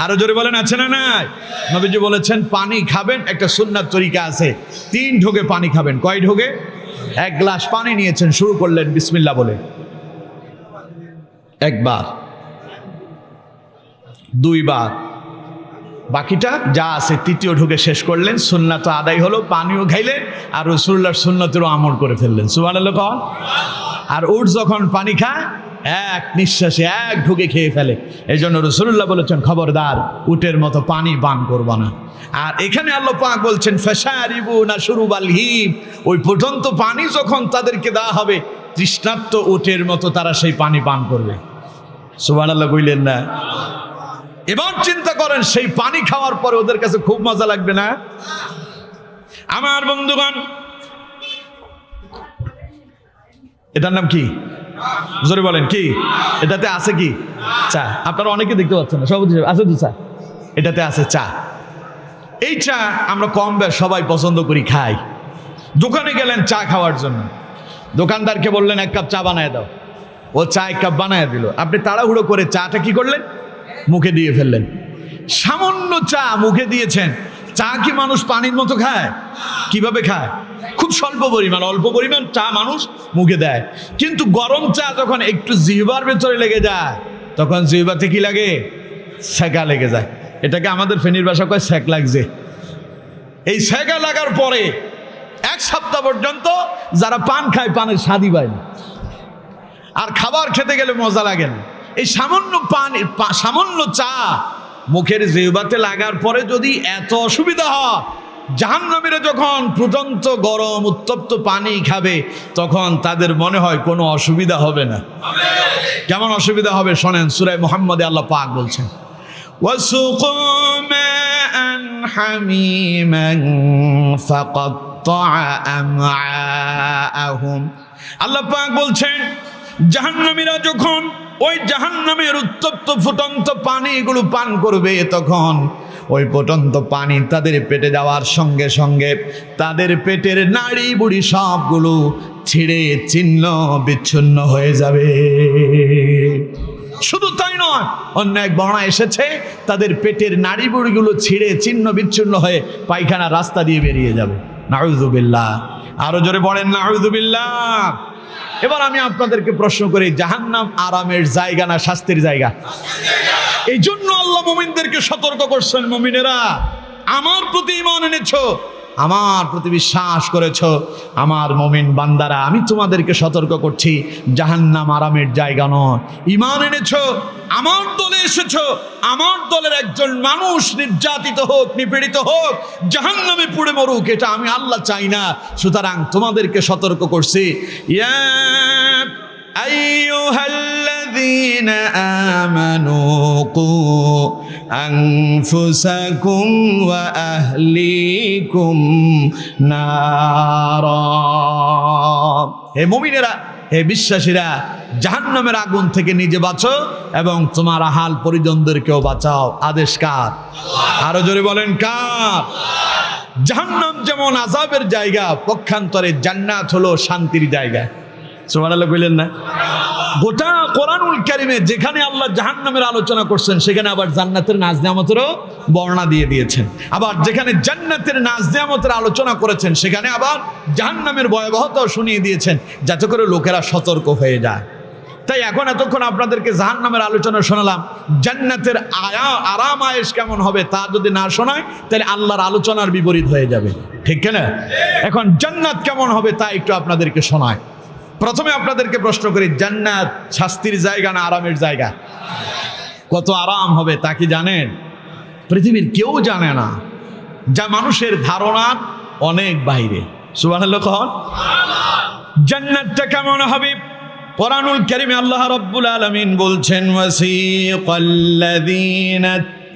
আরো জোরে বলেন, আছে না নাই? নবীজি বলেছেন পানি খাবেন একটা সুন্নাত তরিকা আছে, 3 ঢোকে পানি খাবেন। কয় ঢোকে? 1 গ্লাস পানি নিয়েছেন, শুরু করলেন বিসমিল্লাহ বলে, একবার, 2 বার, বাকিটা যা আছে 3য় ঢোকে শেষ করলেন। সুন্নাত আদায় হলো, পানিও খাইলেন আর রাসূলুল্লাহর সুন্নাতেরও আমল করে ফেললেন। সুবহানাল্লাহ কন। আর উট যখন পানি খায় এক নিঃশ্বাসে 1 ঢোকে খেয়ে ফেলে। এই জন্য রাসূলুল্লাহ বলেছেন, খবরদার উটের মতো পানি পান করবা না। আর এখানে আল্লাহ পাক বলছেন ফাশারিবুনা শুরুবাল হিম, ওই ফুটন্ত পানি যখন তাদেরকে দেওয়া হবে, তৃষ্ণার্ত উটের মতো তারা সেই পানি পান করবে। সুবহানাল্লাহ কইলেন না? এবার চিন্তা করেন, সেই পানি খাওয়ার পরে ওদের কাছে খুব মজা লাগবে না? আমার বন্ধুগণ, এটার নাম কি? জোরে বলেন কি? এটাতে আছে কি? চা। আপনারা অনেকে দেখতে পাচ্ছেন না, সভাপতি সাহেব আছে তো চা, এটাতে আছে চা। এই চা আমরা কম বেশ সবাই পছন্দ করি, খাই। দোকানে গেলেন চা খাওয়ার জন্য, দোকানদারকে বললেন 1 কাপ চা বানায় দাও, ও চা 1 কাপ বানায় দিল। আপনি তাড়াহুড়ো করে চাটা কি করলেন? মুখে দিয়ে ফেললেন। সামান্য চা মুখে দিয়েছেন, চা কি মানুষ পানির মতো খায়? কিভাবে খায়? খুব স্বল্প পরিমাণ, অল্প পরিমাণ চা মানুষ মুখে দেয়। কিন্তু গরম চা যখন একটু জিহ্বার ভেতরে লেগে যায়, তখন জিহ্বাতে কি লাগে? সেকা লেগে যায়। এটাকে আমাদের ফেনীর ভাষা কয় সেক লাগছে। এই সেকা লাগার পরে 1 সপ্তাহ পর্যন্ত যারা পান খায়, পানের স্বাদই পায় না, আর খাবার খেতে গেলে মজা লাগে না। এই সামান্য সামান্য চা মুখের জিহ্বাতে লাগার পরে যদি এত অসুবিধা হয়, জাহান্নামীরা যখন ফুটন্ত গরম উত্তপ্ত পানি খাবে, তখন তাদের মনে হয় কোনো অসুবিধা হবে না। কেমন অসুবিধা হবে শোনেন, সূরা মুহাম্মদে আল্লাহ পাক বলছেন, ওয়াসুকু মাআন হামিমান ফাকাত্তাআ আমআআহুম। আল্লাহ পাক বলছেন, জাহান্নামীরা যখন ওই জাহান্নামের উত্তপ্ত ফুটন্ত পানিগুলো পান করবে, তখন ওই ফুটন্ত পানি তাদের পেটে যাওয়ার সঙ্গে সঙ্গে তাদের পেটের নাড়ি বুড়ি সবগুলো ছিঁড়ে ছিন্ন বিচ্ছিন্ন হয়ে যাবে। শুধু তাই নয়, অন্য এক বর্ণনা এসেছে তাদের পেটের নাড়ি বুড়িগুলো ছিঁড়ে ছিন্ন বিচ্ছিন্ন হয়ে পায়খানা রাস্তা দিয়ে বেরিয়ে যাবে। নাউযুবিল্লাহ। আরো জোরে বলেন নাউযুবিল্লাহ। এবার আমি আপনাদেরকে প্রশ্ন করি, জাহান্নাম আরামের জায়গা না শাস্তির জায়গা? এই জন্য আল্লাহ মুমিনদেরকে সতর্ক করছেন, মুমিনেরা আমার প্রতি ঈমান এনেছো, আমার প্রতি বিশ্বাস করেছো, আমার মুমিন বান্দারা, আমি তোমাদেরকে সতর্ক করছি, জাহান্নাম আরামের জায়গা নয়। ঈমান এনেছো, আমার দলে এসেছো, আমার দলের একজন মানুষ নির্যাতিত হোক, নিপীড়িত হোক, জাহান্নামে পুড়ে মরুক, এটা আমি আল্লাহ চাই না। সুতরাং তোমাদেরকে সতর্ক করছি, ইয়া আইয়ুহাল্লাযীনা আমানু কু আনফুসাকুম ওয়া আহলিকুম নারা। হে মুমিনেরা, হে বিশ্বাসীরা, জাহান্নামের আগুন থেকে নিজে বাঁচো এবং তোমার আহাল পরিজনদেরকেও বাঁচাও। আদেশ কার? আরো জোরে বলেন কার? জাহান্নাম যেমন আযাবের জায়গা, পক্ষান্তরে জান্নাত হলো শান্তির জায়গা। সুবহানাল্লাহ কইলেন না? গোটা কোরআনুল কারীমে যেখানে আল্লাহ জাহান্নামের আলোচনা করছেন, সেখানে আবার জান্নাতের নাজ নিয়ামতেরও বর্ণনা দিয়ে দিয়েছেন। আবার যেখানে জান্নাতের নাজ নিয়ামতের আলোচনা করেছেন, সেখানে আবার জাহান্নামের ভয়াবহতাও শুনিয়ে দিয়েছেন, যাতে করে লোকেরা সতর্ক হয়ে যায়। তাই এখন এতক্ষণ আপনাদেরকে জাহান্নামের আলোচনা শোনালাম, জান্নাতের আরাম আয়েশ কেমন হবে তা যদি না শোনায়, তাহলে আল্লাহর আলোচনার বিপরীত হয়ে যাবে, ঠিক কিনা? এখন জান্নাত কেমন হবে তা একটু আপনাদেরকে শোনায়। প্রথমে আপনাদেরকে প্রশ্ন করি, জান্নাত শাস্তির জায়গা না আরামের জায়গা? কত আরাম হবে তা কি জানেন? পৃথিবীর কেউ জানে না, যা মানুষের ধারণার অনেক বাইরে। সুবহানাল্লাহ। জান্নাতটা কেমন হবে? কোরআনুল কারীমে আল্লাহ রাব্বুল আলামিন বলছেন, ওয়াসিকাল্লাযীনা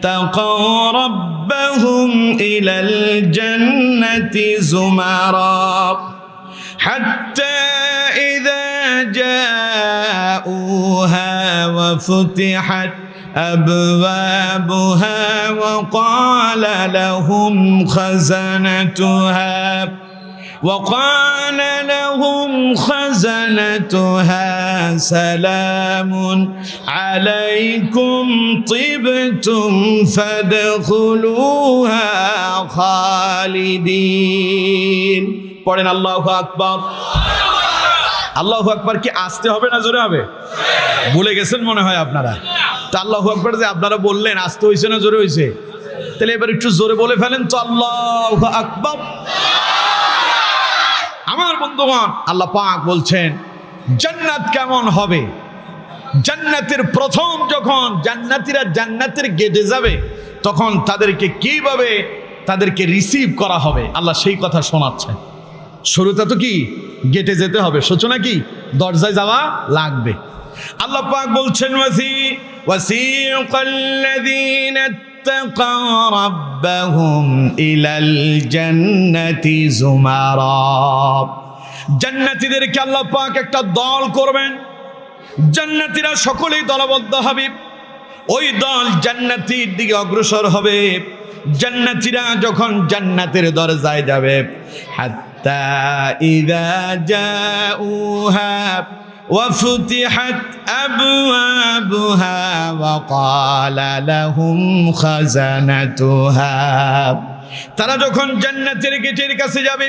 তাকাউ রাব্বাহুম ইলাল জান্নাতি যুমারা হাত্তা جاءوها وفتحت أبوابها وقال لهم خزنتها سلام عليكم طبتم فادخلوها خالدين পড়েন আল্লাহু আকবার। আল্লাহু আকবার কি আসতে হবে না জোরে হবে? ভুলে গেছেন মনে হয় আপনারা। তা আল্লাহু আকবার যে আপনারা বললেন আসতে হয়েছে না জোরে হয়েছে? তাহলে এবার একটু জোরে বলে ফেলেন তো আল্লাহু আকবার। আমার বন্ধুগণ, আল্লাহ পাক বলছেন জান্নাত কেমন হবে। জান্নাতের প্রথম যখন জান্নাতীরা জান্নাতের গেটে যাবে তখন তাদেরকে কিভাবে তাদেরকে রিসিভ করা হবে আল্লাহ সেই কথা শোনাচ্ছেন। শুরুতে তো কি গেটে যেতে হবে, সূচনা কি দরজায় যাওয়া লাগবে। আল্লাহ পাক বলছেন ওয়াসিকাল্লাযীনা ইত্তাকাউ রাব্বাহুম ইলাল জান্নাতি যুমারা। জান্নাতীদেরকে আল্লাহ পাক একটা দল করবেন, জান্নাতীরা সকলেই দলবদ্ধ হবে, ওই দল জান্নাতীর দিকে অগ্রসর হবে। জান্নাতীরা যখন জান্নাতের দরজায় যাবে, হাত্তা ইযা জাউহা ওয়া ফুতিহাত আবওয়াবুহা ওয়া ক্বালা লাহুম খাজানাতুহা। তারা যখন জান্নাতের গেটের কাছে যাবে,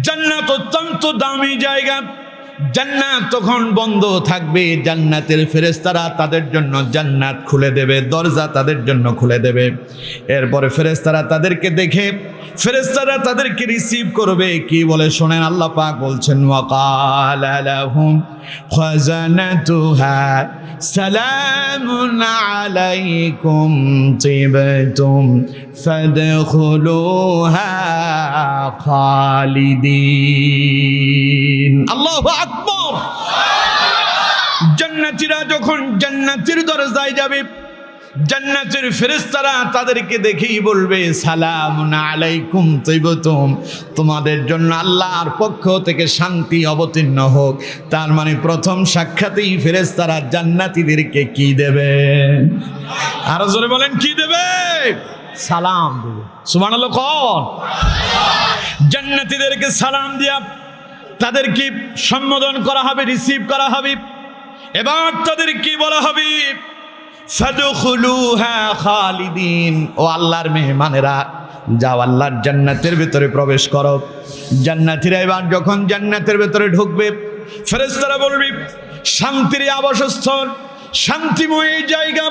জান্নাত অত্যন্ত দামি জায়গা, জান্নাত তখন বন্ধ থাকবে। জান্নাতের ফেরেশতারা তাদের জন্য জান্নাত খুলে দেবে, দরজা তাদের জন্য খুলে দেবে। এরপরে ফেরেশতারা তাদেরকে দেখে ফেরেশতারা তাদেরকে রিসিভ করবে। কি বলে শোনেন, আল্লাহ পাক বলছেন ওয়াকালা লাহুম খাজানাতুহা সালামুন আলাইকুম তিবতুম ফাদখুলুহা খালিদিন। আল্লাহু আকবার। জান্নাতীরা যখন জান্নাতের দরজায় যাবে, জান্নাতের ফেরেশতারা তাদেরকে দেখেই বলবে সালামুন আলাইকুম তিবতুম, তোমাদের জন্য আল্লাহর পক্ষ থেকে শান্তি অবতীর্ণ হোক। তার মানে প্রথম সাক্ষাতেই ফেরেশতারা জান্নাতীদেরকে কি দেবে? আরো জোরে বলেন, কি দেবে? সালাম দেবে। সুবহানাল্লাহ কোন? জান্নাতীদেরকে সালাম দিয়া তাদেরকে সম্বোধন করা হবে, রিসিভ করা হবে। এবার তাদের কি বলা হবে? ফাদখুলুহা খালিদিন। ও আল্লাহর মেহমানেরা, যাও আল্লাহর জান্নাতের ভিতরে প্রবেশ করো। জান্নাতীরা এবার যখন জান্নাতের ভিতরে ঢুকবে, ফেরেশতারা বলবে শান্তির আবাসস্থল, শান্তিময় জায়গা,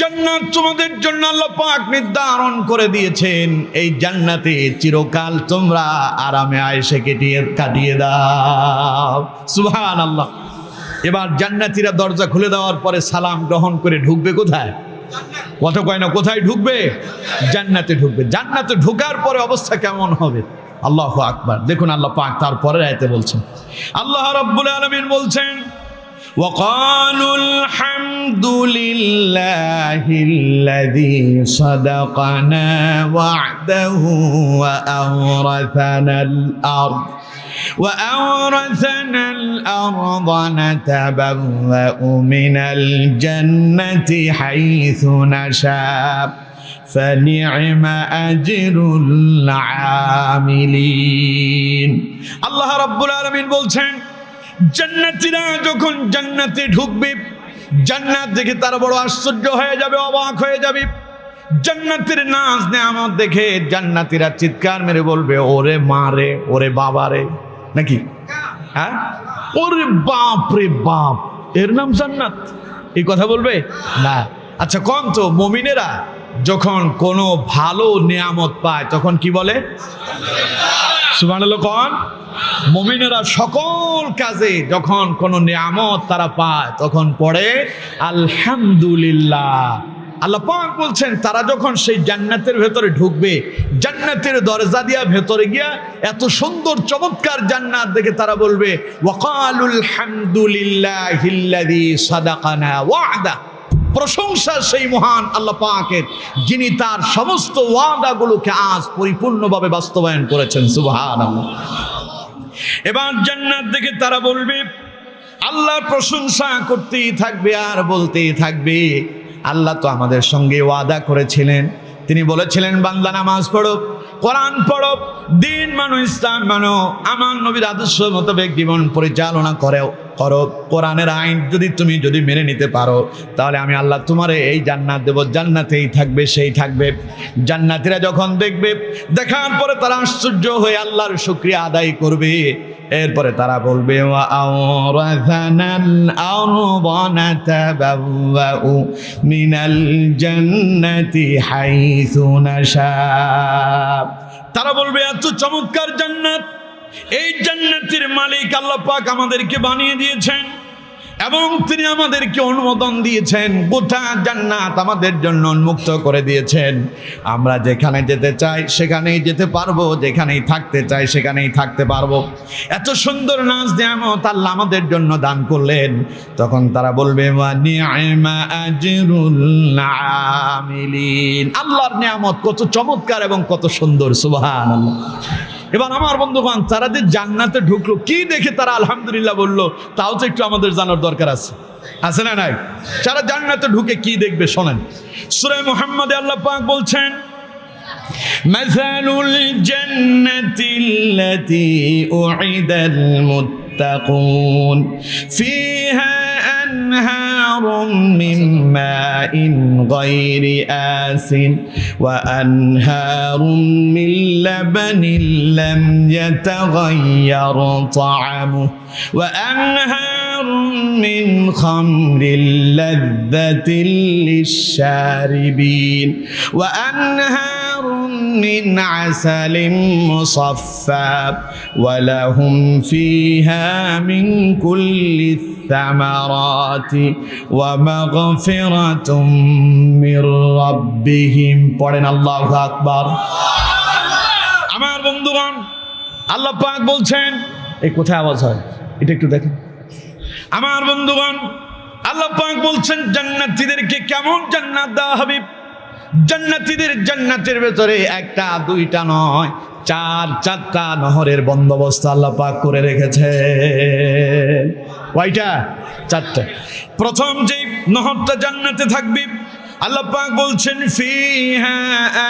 জান্নাত তোমাদের জন্য আল্লাহ পাক নির্ধারণ করে দিয়েছেন। এই জান্নাতে চিরকাল তোমরা আরামে আয়েশে কাটিয়ে দাও। সুবহানাল্লাহ। এবার জান্নাতীরা দরজা খুলে দেওয়ার পরে সালাম গ্রহণ করে ঢুকবে কোথায়? কথা কয় না, কোথায় ঢুকবে? জান্নাতে ঢুকবে। জান্নাতে ঢোকার পরে অবস্থা কেমন হবে? আল্লাহু আকবার। দেখুন আল্লাহ পাক তারপরের আয়াতে বলছেন, আল্লাহ রাব্বুল আলামিন বলছেন وقالوا الحمد لله الذي صدقنا وعده وأورثنا الأرض نتبوأ من الجنة حيث نشاء فنعم أجر العاملين। আল্লাহ রাব্বুল আলামিন বলছেন জান্নাতীরা যখন জান্নাতে ঢুকবে, জান্নাত দেখে তারা বড় আশ্চর্য হয়ে যাবে, অবাক হয়ে যাবে। জান্নাতের নাজ নেয়ামত দেখে জান্নাতীরা চিৎকার মেরে বলবে ওরে মা রে, ওরে বাবা রে, নাকি? হ্যাঁ, ওরে বাপ রে বাপ, এর নাম জান্নাত? এই কথা বলবে না। আচ্ছা কোন তো মুমিনেরা যখন কোনো ভালো নেয়ামত পায় তখন কি বলে? সুবহানাল্লাহ কোন? মুমিনেরা সকল কাজে যখন কোনো নিয়ামত তারা পায় তখন পড়ে আলহামদুলিল্লাহ। আল্লাহ পাক বলছেন তারা যখন সেই জান্নাতের ভেতরে ঢুকবে, জান্নাতের দরজা দিয়া ভেতরে গিয়া এত সুন্দর চমৎকার জান্নাত দেখে তারা বলবে ওয়াকালুল হামদুলিল্লাহিল্লাযী সাদাকানা ওয়া'দা। প্রশংসা সেই মহান আল্লাহ পাকের, যিনি তার সমস্ত ওয়াদাগুলোকে আজ পরিপূর্ণভাবে বাস্তবায়ন করেছেন। সুবহানাল্লাহ। এবার জান্নাত দেখে তারা বলবে আল্লাহর প্রশংসা করতেই থাকবে আর বলতেই থাকবে। আল্লাহ তো আমাদের সঙ্গে ওয়াদা করেছিলেন, তিনি বলেছিলেন বান্দা নামাজ পড়ো, কোরআন পড়ো, দিন মানো, ইসলাম মানো, আমার নবীর আদর্শ মোতাবেক জীবন পরিচালনা করো। কোরআনের আইন যদি মেনে নিতে পারো, তাহলে আমি আল্লাহ তোমারে এই জান্নাত দেব, জান্নাতেই থাকবে, সেই থাকবে। জান্নাতীরা যখন দেখবে, দেখার পরে তারা আশ্চর্য হয়ে আল্লাহর শুকরিয়া আদায় করবে। এরপরে তারা বলবে ওয়া আওরাসানাল আরদা নাতাবাওয়াউ মিনাল জান্নাতি হাইসু নাশা। তারা বলবে এত চমৎকার জান্নাত, এই জান্নাতের মালিক আল্লাহ পাক আমাদেরকে বানিয়ে দিয়েছেন এবং তিনি আমাদেরকে অনুমোদন দিয়েছেন, গোটা জান্নাত আমাদের জন্য উন্মুক্ত করে দিয়েছেন। আমরা যেখানে যেতে চাই সেখানেই যেতে পারবো, যেখানেই থাকতে চাই সেখানেই থাকতে পারবো। এত সুন্দর নাজ নিয়ামত আল্লাহ আমাদের জন্য দান করলেন। তখন তারা বলবে ওয়া নি'মা আজরুল আমিলিন। আল্লাহর নিয়ামত কত চমৎকার এবং কত সুন্দর, সুবহানাল্লাহ। এবার আমার বন্ধুগণ, তারা যে জান্নাতে ঢুকলো, কি দেখে তারা আলহামদুলিল্লাহ বললো, তাও তো একটু আমাদের জানার দরকার আছে না নাই? যারা জান্নাতে ঢুকে কি দেখবে শোনেন। সূরা মুহাম্মদে আল্লাহ পাক বলছেন, মাসালুল জান্নাতিল্লাতী উইদাল মুত্তাকুন ফিহা أنهار من ماء غير آسن وأنهار من لبن لم يتغير طعمه وأنهار من خمر لذة للشاربين وأنهار من عسل مصفى ولهم فيها من كل الثمرات ومغفرة من ربهم। পড়েন আল্লাহু আকবার। আমার বন্ধুগণ, আল্লাহ পাক বলছেন, এই কোথায় আওয়াজ হয় এটা একটু দেখেন। আমার বন্ধুগণ, আল্লাহ পাক বলছেন জান্নাতীদেরকে কেমন জান্নাত দেওয়া হবে। জান্নাতীদের জান্নাতের ভেতরে একটা দুইটা নয়, চারটা নহরের বন্দোবস্ত আল্লাহ পাক করে রেখেছে। কয়টা? চারটা। প্রথম যে নহরটা জান্নাতে থাকবে, আল্লাহ পাক বলছেন ফিহা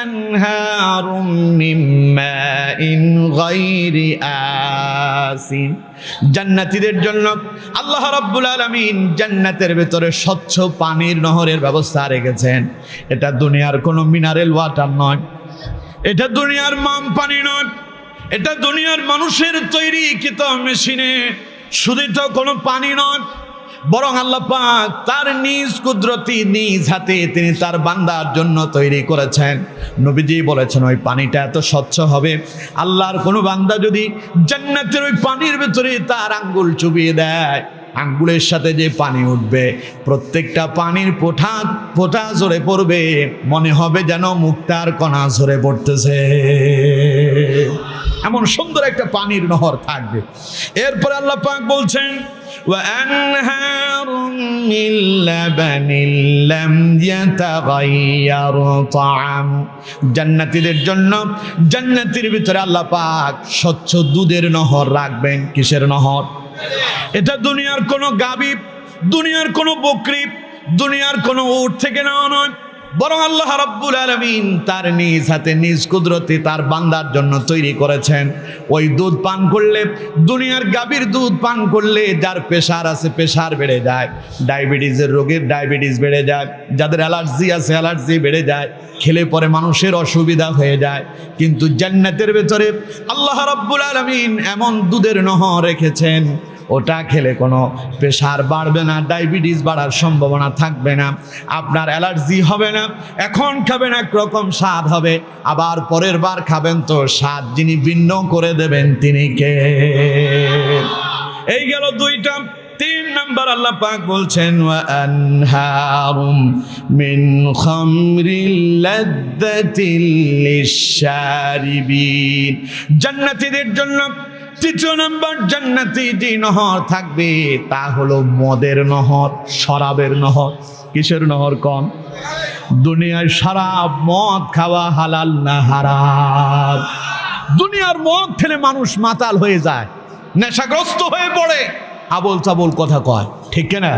আনহারুম মিন মাইন গায়রি আসিন। জান্নাতীদের জন্য আল্লাহ রাব্বুল আলামিন জান্নাতের ভেতরে স্বচ্ছ পানির নহরের ব্যবস্থা রেখেছেন। এটা দুনিয়ার কোনো মিনারেল ওয়াটার নয়, এটা দুনিয়ার মাম পানি নয়, এটা দুনিয়ার মানুষের তৈরিকৃত মেশিনে শুধিত কোনো পানি নয়, বরং আল্লাহ পাক তার নিজ কুদরতি নিজ হাতে তিনি তার বান্দার জন্য তৈরি করেছেন। নবীজি বলেছেন ওই পানিটা এত স্বচ্ছ হবে, আল্লাহর কোনো বান্দা যদি জান্নাতের ওই পানির ভেতরে তার আঙ্গুল চুবিয়ে দেয়, আঙ্গুলের সাথে যে পানি উঠবে, প্রত্যেকটা পানির ফোঁটা ঝরে পড়বে, মনে হবে যেন মুক্তার কণা ঝরে পড়তেছে। এমন সুন্দর একটা পানির নহর থাকবে। এরপর আল্লাহ পাক বলছেন وأنهار من لبن لم يتغير طعمه। জান্নাতীদের জন্য জান্নাতের ভিতরে আল্লাহ পাক স্বচ্ছ দুধের নহর রাখবেন। কিসের নহর? এটা দুনিয়ার কোনো গাভী, দুনিয়ার কোনো বকরি, দুনিয়ার কোনো উট থেকে নেওয়া নয়, বরং আল্লাহ রাব্বুল আলামিন তার নিজ হাতে নিজ কুদরতে তার বান্দার জন্য তৈরি করেছেন। ওই দুধ পান করলে, দুনিয়ার গাভীর দুধ পান করলে যার প্রেশার আছে প্রেশার বেড়ে যায়, ডায়াবেটিসের রোগের ডায়াবেটিস বেড়ে যায়, যাদের অ্যালার্জি আছে অ্যালার্জি বেড়ে যায়, খেলে পরে মানুষের অসুবিধা হয়ে যায়। কিন্তু জান্নাতের ভেতরে আল্লাহ রাব্বুল আলামিন এমন দুধের নহর রেখেছেন, ওটা খেলে কোনো প্রেশার বাড়বে না, ডায়াবেটিস বাড়ার সম্ভাবনা থাকবে না, আপনার অ্যালার্জি হবে না। এখন খাবেন একরকম স্বাদ হবে, আবার পরের বার খাবেন তো স্বাদ যিনি ভিন্ন করে দেবেন তিনি কে? এই গেল দুইটা। 3 নাম্বার আল্লাহ পাক বলছেন ওয়া আনহারুম মিন খামরিল লাযযাতিল লিশশারিবিন। জান্নাতীদের জন্য 3 নম্বর জান্নাতি যে নহর থাকবে তা হলো মদের নহর, শরাবের নহর। কিসের নহর কোন? দুনিয়ার শরাব, মদ খাওয়া হালাল না হারাম? দুনিয়ার মদ খেলে মানুষ মাতাল হয়ে যায়, নেশাগ্রস্ত হয়ে পড়ে, আবোল তাবোল কথা কয়, ঠিক কিনা?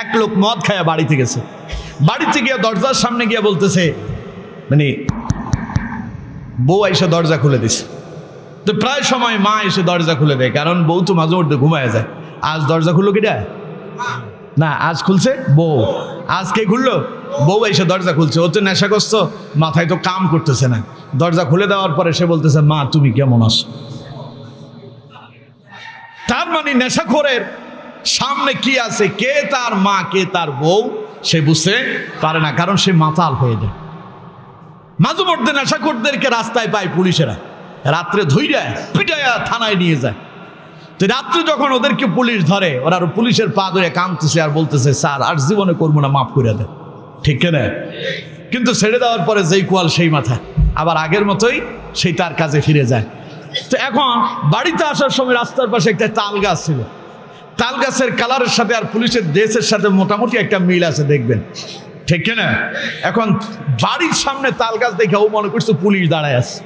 এক লোক মদ খায়া বাড়িতে গেছে, বাড়িতে গিয়ে দরজার সামনে গিয়ে বলতেছে, মানে বউ এসে দরজা খুলে দিছে। তো প্রায় সময় মা এসে দরজা খুলে দেয়, কারণ বউ তো মাঝে মধ্যে ঘুমায় যায়। আজ দরজা খুললো কিটা? না, আজ খুলছে বউ। আজ কে খুললো? বউ এসে দরজা খুলছে। ও তো নেশাগ্রস্ত, মাথায় তো কাম করতেছে না। দরজা খুলে দেওয়ার পরে সে বলতেছে, মা তুমি কেমন আছো? তার মানে নেশাখোরের সামনে কি আছে, কে তার মা কে তার বউ, সে বুঝতে পারে না, কারণ সে মাতাল হয়ে যায়। মাঝে মধ্যে নেশাখোরদেরকে রাস্তায় পায় পুলিশেরা, রাত্রে ধইরা পিটায়া থানায় নিয়ে যায়। তো রাত্রে যখন ওদেরকে পুলিশ ধরে, ওরা পুলিশের পা ধরে কাঁদতেছে আর বলতেছে, স্যার আর জীবনে করবো না, মাফ করে দেয়, ঠিক কিনা? কিন্তু ছেড়ে দেওয়ার পরে যেই কোয়াল সেই মাথা, আবার আগের মতোই সেই তার কাজে ফিরে যায়। তো এখন বাড়িতে আসার সময় রাস্তার পাশে একটা তাল গাছ ছিল। তাল গাছের কালারের সাথে আর পুলিশের ড্রেসের সাথে মোটামুটি একটা মিল আছে, দেখবেন, ঠিক কিনা? এখন বাড়ির সামনে তাল গাছ দেখে ও মনে করছে পুলিশ দাঁড়ায় আছে।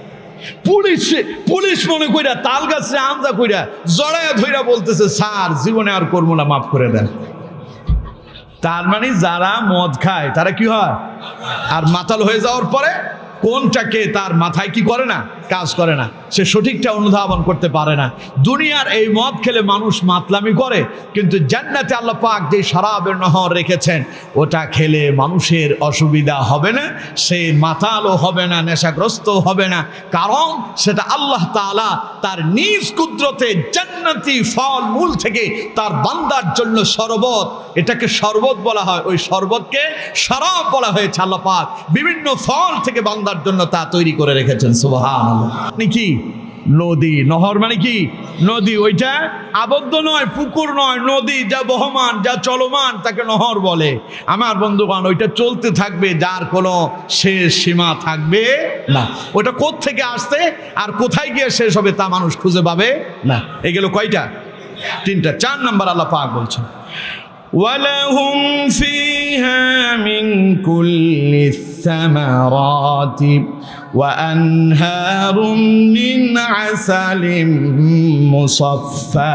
পুলিশ মনে কইরা তাল গাছে আমজা কইরা জড়ায়া ধইরা বলতেছে, স্যার জীবনে আর করবো না, মাফ করে দেন। তার মানে যারা মদ খায় তারা কি হয়, আর মাতাল হয়ে যাওয়ার পরে কোনটাকে তার মাথায় কি করে না, কাজ করে না, সে সঠিকটা অনুধাবন করতে পারে না। দুনিয়ার এই মদ খেলে মানুষ মাতলামি করে, কিন্তু জান্নাতে আল্লাহ পাক যে শরাবের নহর রেখেছেন, ওটা খেলে মানুষের অসুবিধা হবে না, সে মাতালও হবে না, নেশাগ্রস্ত হবে না, কারণ সেটা আল্লাহ তাআলা তার নিজ কুদরতে জান্নাতি ফল মূল থেকে তার বান্দার জন্য শরবত, এটাকে শরবত বলা হয়, ওই শরবতকে শরাব বলা হয়েছে। আল্লাহ পাক বিভিন্ন ফল থেকে বান্দার জন্য তা তৈরি করে রেখেছেন। সুবহানাল্লাহ। কি নদী, নহর মানে কি নদী, ওইটা আবদ্ধ নয়, পুকুর নয়, নদী যা বহমান, যা চলমান তাকে নহর বলে। আমার বন্ধুগণ, ওইটা চলতে থাকবে, যার কোনো শেষ সীমা থাকবে না। ওটা কোত্থেকে আসছে আর কোথায় গিয়ে শেষ হবে তা মানুষ খুঁজে পাবে না। এগুলো কয়টা? তিনটা। 4 নাম্বার আল্লাহ পাক বলছেন, وَلَهُمْ فِيهَا مِنْ كُلِّ الثَّمَرَاتِ وَأَنْهَارٌ مِّنْ عَسَلٍ مُّصَفًّى।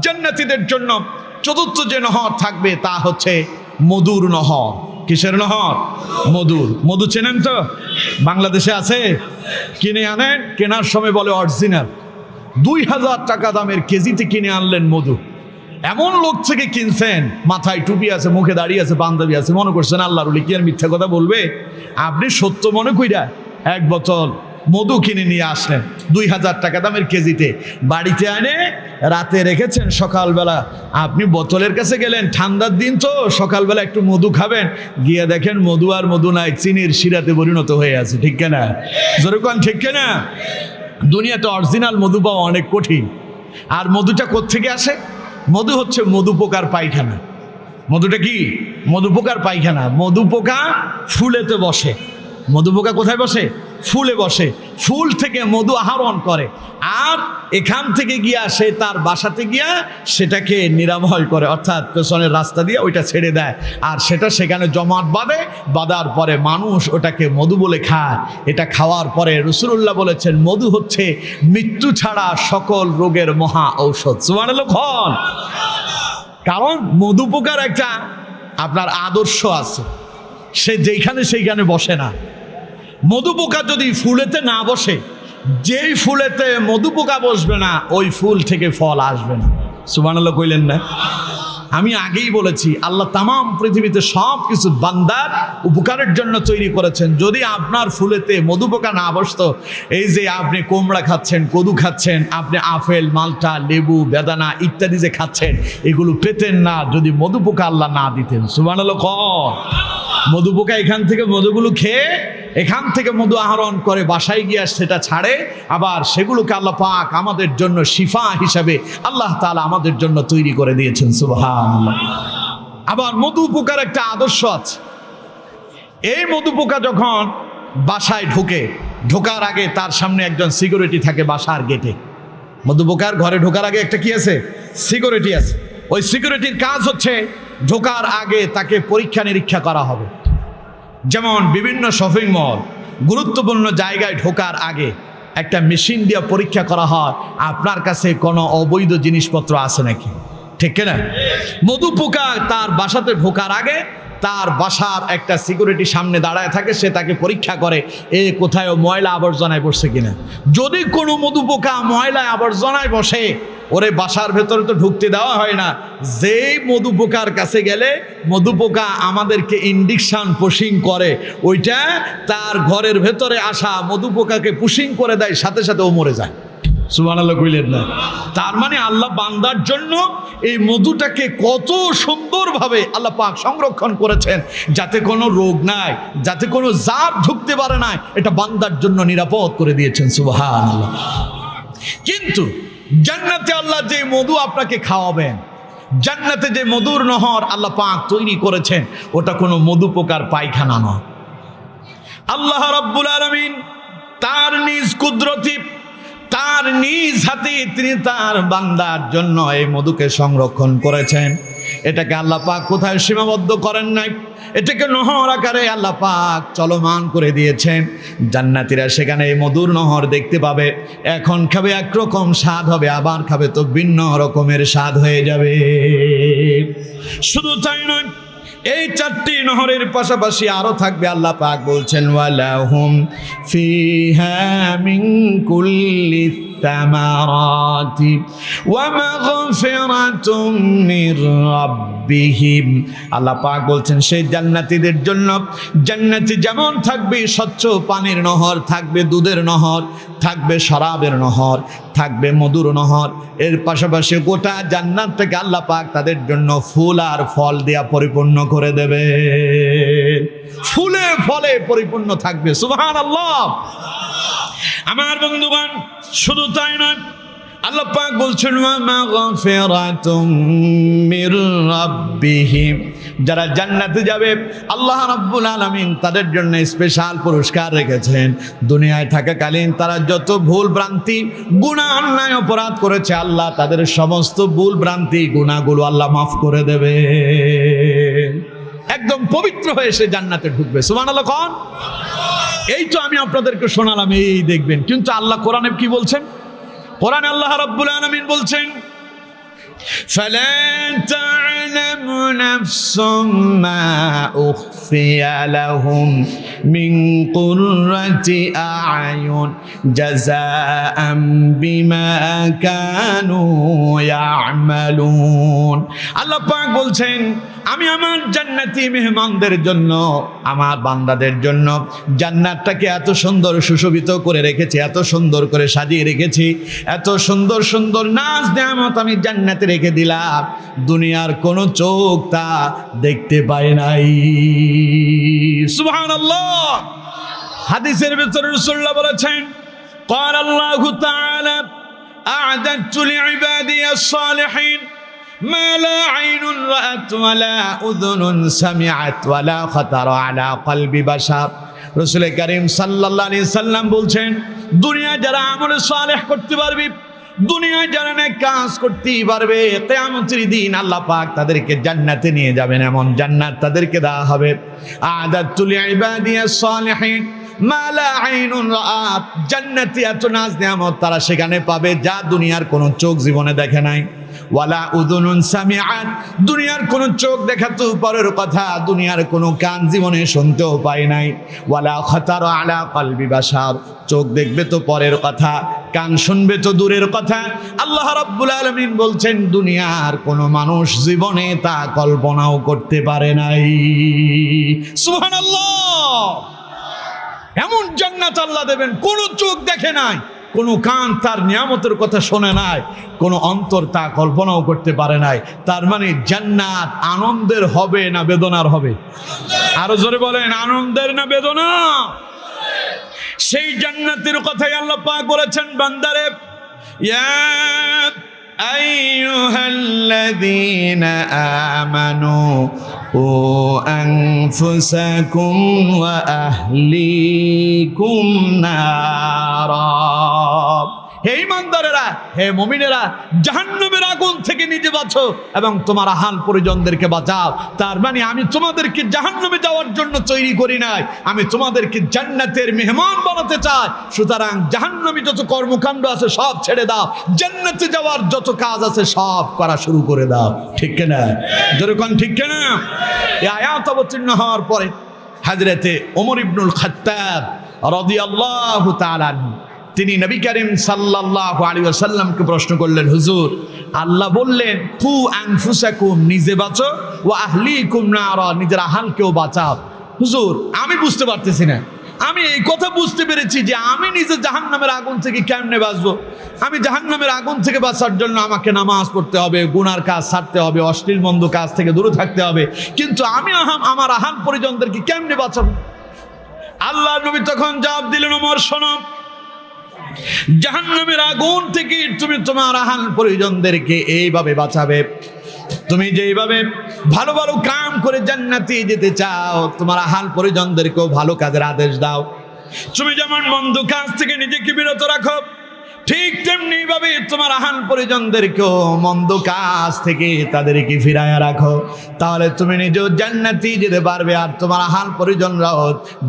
জান্নাতীদের জন্য চতুর্থ যে নহর থাকবে তা হচ্ছে মধুর নহর। কিসের নহর? মধুর। মধু চেনেন তো? বাংলাদেশে আছে, কিনে আনেন, কেনার সময় বলে অরিজিনাল। 2000 টাকা দামের কেজিতে কিনে আনলেন মধু। এমন লোক থেকে কিনছেন, মাথায় টুপি আছে, মুখে দাঁড়িয়ে আছে, পাঞ্জাবি আছে, মনে করছেন আল্লাহর ওলি, কি আর মিথ্যা কথা বলবে? আপনি সত্য মনে কইরা 1 বোতল মধু কিনে নিয়ে আসলেন 2000 টাকা দামের কেজিতে, বাড়িতে আনে রাতে রেখেছেন, সকালবেলা আপনি বোতলের কাছে গেলেন, ঠান্ডার দিন তো, সকালবেলা একটু মধু খাবেন, গিয়ে দেখেন মধু আর মধু নাই, চিনির শিরাতে পরিণত হয়ে আছে, ঠিক কিনা? জোরে কোন ঠিক কিনা? দুনিয়াতে অরিজিনাল মধু পাওয়া অনেক কঠিন। আর মধুটা কোত্থেকে আসে? মধু হচ্ছে মধু পোকার পায়খানা। মধুটা কি? মধু পোকার পায়খানা। মধু পোকা ফুলেতে বসে। মধু পোকা কোথায় বসে? ফুলে বসে। ফুল থেকে মধু আহরণ করে, আর এখান থেকে গিয়া সে তার বাসাতে গিয়া সেটাকে নিরাময় করে, অর্থাৎ পেছনের রাস্তা দিয়ে ওইটা ছেড়ে দেয়, আর সেটা সেখানে জমাট বাঁধে। বাঁধার পরে মানুষ ওটাকে মধু বলে খায়। এটা খাওয়ার পরে রাসূলুল্লাহ বলেছেন, মধু হচ্ছে মৃত্যু ছাড়া সকল রোগের মহা ঔষধ। সুবহানাল্লাহ। কারণ মধু পোকার একটা আপনার আদর্শ আছে, সে যেখানে সেইখানে বসে না। মধু পোকা যদি ফুলেতে না বসে, যেই ফুলেতে মধু পোকা বসবে না, ওই ফুল থেকে ফল আসবে না। সুবহানাল্লাহ কইলেন না? আমি আগেই বলেছি, আল্লাহ তামাম পৃথিবীতে সব কিছু বান্দার উপকারের জন্য তৈরি করেছেন। যদি আপনার ফুলেতে মধু পোকা না বসতো, এই যে আপনি কোমড়া খাচ্ছেন, কদু খাচ্ছেন, আপনি আপেল, মালটা, লেবু, বেদানা ইত্যাদি যে খাচ্ছেন, এগুলো পেতেন না যদি মধু পোকা আল্লাহ না দিতেন। সুবহানাল্লাহ। মধু পোকা এখান থেকে মধুগুলো খেয়ে, এখান থেকে মধু আহরণ করে বাসায় গিয়ে সেটা ছাড়ে, আবার সেগুলোকে আল্লাহ পাক আমাদের জন্য শিফা হিসাবে আল্লাহ তাআলা আমাদের জন্য তৈরি করে দিয়েছেন। সুবহানাল্লাহ। আবার মধু পোকার একটা আদর্শ আছে। এই মধু পোকা যখন বাসায় ঢোকে, ঢোকার আগে তার সামনে একজন সিকিউরিটি থাকে বাসার গেটে। মধু পোকার ঘরে ঢোকার আগে একটা কি আছে? সিকিউরিটি আছে। ওই সিকিউরিটির কাজ হচ্ছে ঢোকার আগে তাকে পরীক্ষা নিরীক্ষা করা হবে। যেমন বিভিন্ন শপিং মল, গুরুত্বপূর্ণ জায়গায় ঢোকার আগে একটা মেশিন দিয়ে পরীক্ষা করা হয় আপনার কাছে কোনো অবৈধ জিনিসপত্র আছে নাকি, ঠিক না? মধু পোকা তার বাসাতে ঢোকার আগে তার বাসার একটা সিকিউরিটি সামনে দাঁড়ায় থাকে, সে তাকে পরীক্ষা করে এ কোথায় ময়লা আবর্জনায় বসছে কিনা। যদি কোনো মধু পোকা ময়লা আবর্জনায় বসে, ওরে বাসার ভেতরে তো ঢুকতে দেওয়া হয় না। যেই মধু পোকার কাছে গেলে মধু পোকা আমাদেরকে ইনজেকশন পুশিং করে, ওইটা তার ঘরের ভেতরে আসা মধু পোকাকে পুশিং করে দেয়, সাথে সাথে ও মরে যায়। সুবহানাল্লাহ কইলেন না? তার মানে আল্লাহ বান্দার জন্য এই মধুটাকে কত সুন্দরভাবে আল্লাহ পাক সংরক্ষণ করেছেন, যাতে কোনো রোগ নাই, যাতে কোনো জার ঢুকতে পারে না, এটা বান্দার জন্য নিরাপদ করে দিয়েছেন। সুবহানাল্লাহ। কিন্তু জান্নাতে আল্লাহ যে মধু আপনাকে খাওয়াবেন, জান্নাতে যে মধুর নহর আল্লাহ পাক তৈরি করেছেন, ওটা কোনো মধু পোকার পায়খানা নয়। আল্লাহ রাব্বুল আলামিন তার নিজ কুদরতি, তার নিজ হাতে তিনি তার বান্দার জন্য এই মধুকে সংরক্ষণ করেছেন। এটাকে আল্লাহ পাক কোথায় সীমাবদ্ধ করেন নাই, এটাকে নহর আকারে আল্লাহ পাক চলমান করে দিয়েছেন। জান্নাতীরা সেখানে এই মধুর নহর দেখতে পাবে। এখন খাবে একরকম স্বাদ হবে, আবার খাবে তো ভিন্ন রকমের স্বাদ হয়ে যাবে। শুধু তাই নয়, এই চারটি নহরের পাশাপাশি আরো থাকবে। আল্লাহ পাক বলছেন ওয়ালাহুম ফিহা মিন কুল্লি সামারাতি ওয়া মাগফিরাতুম মির রাব্বিহিম। আল্লাহ পাক বলছেন সেই জান্নাতীদের জন্য জান্নাতে যেমন থাকবে স্বচ্ছ পানির নহর, থাকবে দুধের নহর, থাকবে শরাবের নহর, থাকবে মধুর নহর, এর পাশাপাশি গোটা জান্নাত থেকে আল্লাহ পাক তাদের জন্য ফুল আর ফল দিয়া পরিপূর্ণ করে দেবে। ফুলে ফলে পরিপূর্ণ থাকবে। সুবহানাল্লাহ। আমার বন্ধুগণ, শুধু তাই নয়, আল্লাহ পাক বলছেন ওয়া মাগফিরাতুম মির রাব্বিহিম। যারা জান্নাতে যাবে আল্লাহ রাব্বুল আলামিন তাদের জন্য স্পেশাল পুরস্কার রেখেছেন। দুনিয়ায় থাকাকালীন তারা যত ভুল ভ্রান্তি, গুনাহ, অন্যায়, অপরাধ করেছে, আল্লাহ তাদের সমস্ত ভুল ভ্রান্তি, গুনাহগুলো আল্লাহ মাফ করে দেবে। একদম পবিত্র হয়ে সে জান্নাতে ঢুকবে। সুবহানাল্লাহ কোন? এই তো আমি আপনাদেরকে শোনালাম, এই দেখবেন। কিন্তু আল্লাহ কোরআনে কি বলছেন? কোরআনে আল্লাহ রাব্বুল আলামিন বলছেন ফালা তা'লামু নাফসুম মা উখফিয়া লাহুম মিন কুররাতি আ'য়ুন জাযাআম বিমা কানু ইয়া'মালুন। আল্লাহ পাক বলছেন আমি আমার জান্নাতি মেহমানদের জন্য, আমার বান্দাদের জন্য জান্নাতটাকে এত সুন্দর সুশোভিত করে রেখেছি, এত সুন্দর করে সাজিয়ে রেখেছি, এত সুন্দর সুন্দর নাজ নেয়ামত আমি জান্নাতে রেখে দিলাম, দুনিয়ার কোন চোখ তা দেখতে পায় নাই। সুবহানাল্লাহ। হাদিসের ভিতরে রাসূলুল্লাহ বলেছেন قال الله تعالى أعددت لعبادي الصالحين ما لا عين رأت ولا أذن سمعت ولا خطر على قلب بشر। রাসূল করিম সাল্লাল্লাহু আলাইহি সাল্লাম বলছেন দুনিয়া যারা আমল সালেহ করতে পারবে, দুনিয়ায় যারা নেক কাজ করতে পারবে, কিয়ামতের দিন আল্লাহ পাক তাদেরকে জান্নাতে নিয়ে যাবেন, এমন জান্নাত তাদেরকে দেওয়া হবে। আ'দাতু লিইবাদিয়াস সালিহিন মা লা আইনুন রাআত। জান্নাতি এত নাজ নিয়ামত তারা সেখানে পাবে যা দুনিয়ার কোনো চোখ জীবনে দেখে নাই। ওয়ালা উযুনুন সামিআত। দুনিয়ার কোনো চোখ দেখা তো পরের কথা, দুনিয়ার কোনো কান জীবনে শুনতেও পায় নাই। ওয়ালা খাতারা আলা কলবি বাশার। চোখ দেখবে তো পরের কথা, কান শুনবে তো দূরের কথা। আল্লাহ রাব্বুল আলামিন বলছেন দুনিয়ার কোনো মানুষ জীবনে তা কল্পনাও করতে পারে নাই। সুবহানাল্লাহ। এমন জান্নাত আল্লাহ দেবেন কোন চোখ দেখে নাই, কোন কান তার নিয়ামতের কথা শোনে নাই, কোন অন্তর তা কল্পনাও করতে পারে নাই। তার মানে জান্নাত আনন্দের হবে না বেদনার হবে? আরো জোরে বলেন, আনন্দের না বেদনা? সেই জান্নাতের কথাই আল্লাহ পাক বলেছেন বান্দারে ইয়া আইয়ুহাল্লাযীনা আমানু ও আনফুসাকুম ওয়া আহলিকুম নারা। হে ঈমানদারেরা, হে মুমিনেরা, জাহান্নামের আগুন থেকে নিজে বাঁচো এবং তোমার আহাল পরিজনদেরকে বাঁচাও। তার মানে আমি তোমাদেরকে জাহান্নামে যাওয়ার জন্য তৈরি করি নাই, আমি তোমাদেরকে জান্নাতের মেহমান বানাতে চাই। সুতরাং জাহান্নামী যত কর্মকাণ্ড আছে সব ছেড়ে দাও, জান্নাতে যাওয়ার যত কাজ আছে সব করা শুরু করে দাও। ঠিক কিনা? যেরকম ঠিক কিনা? এই আয়াত অবতীর্ণ হওয়ার পরে হযরতে ওমর ইবনুল খাত্তাব রাদিয়াল্লাহু তাআলা তিনি নবী করিম সাল্লাল্লাহু আলাইহি ওয়াসাল্লামকে প্রশ্ন করলেন, হুজুর, আল্লাহ বললেন কু আনফুসাকুম, নিজে বাঁচো, ওয়া আহলিকুম নারা, নিজের আহালকেও বাঁচাও। হুজুর, আমি বুঝতে পারতেছি না, আমি এই কথা বুঝতে পেরেছি যে আমি নিজে জাহান্নামের আগুন থেকে কেমনে বাঁচবো। আমি জাহান্নামের আগুন থেকে বাঁচার জন্য আমাকে নামাজ পড়তে হবে, গুনার কাজ ছাড়তে হবে, অশ্লীল মন্দ কাজ থেকে দূরে থাকতে হবে, কিন্তু আমি আমার আহাল পরিজনদেরকে কেমনে বাঁচাবো? আল্লাহ নবী তখন জবাব দিলেন, ওমর শোনো, জাহান্নামের আগুন থেকে তুমি তোমার আহাল পরিজনদেরকে এইভাবে বাঁচাবে, তুমি যেইভাবে ভালো ভালো কাম করে জান্নাতে যেতে চাও, তোমার আহাল পরিজনদেরকেও ভালো কাজের আদেশ দাও। তুমি যেমন মন্দ কাজ থেকে নিজেকে বিরত রাখো, ঠিক তেমনি ভাবে তোমার আহাল পরিজনদেরকেও মন্দ কাজ থেকে তাদেরকে ফিরায়া রাখো। তাহলে তুমি নিজেও জান্নাতে যেতে পারবে আর তোমার আহাল পরিজনরাও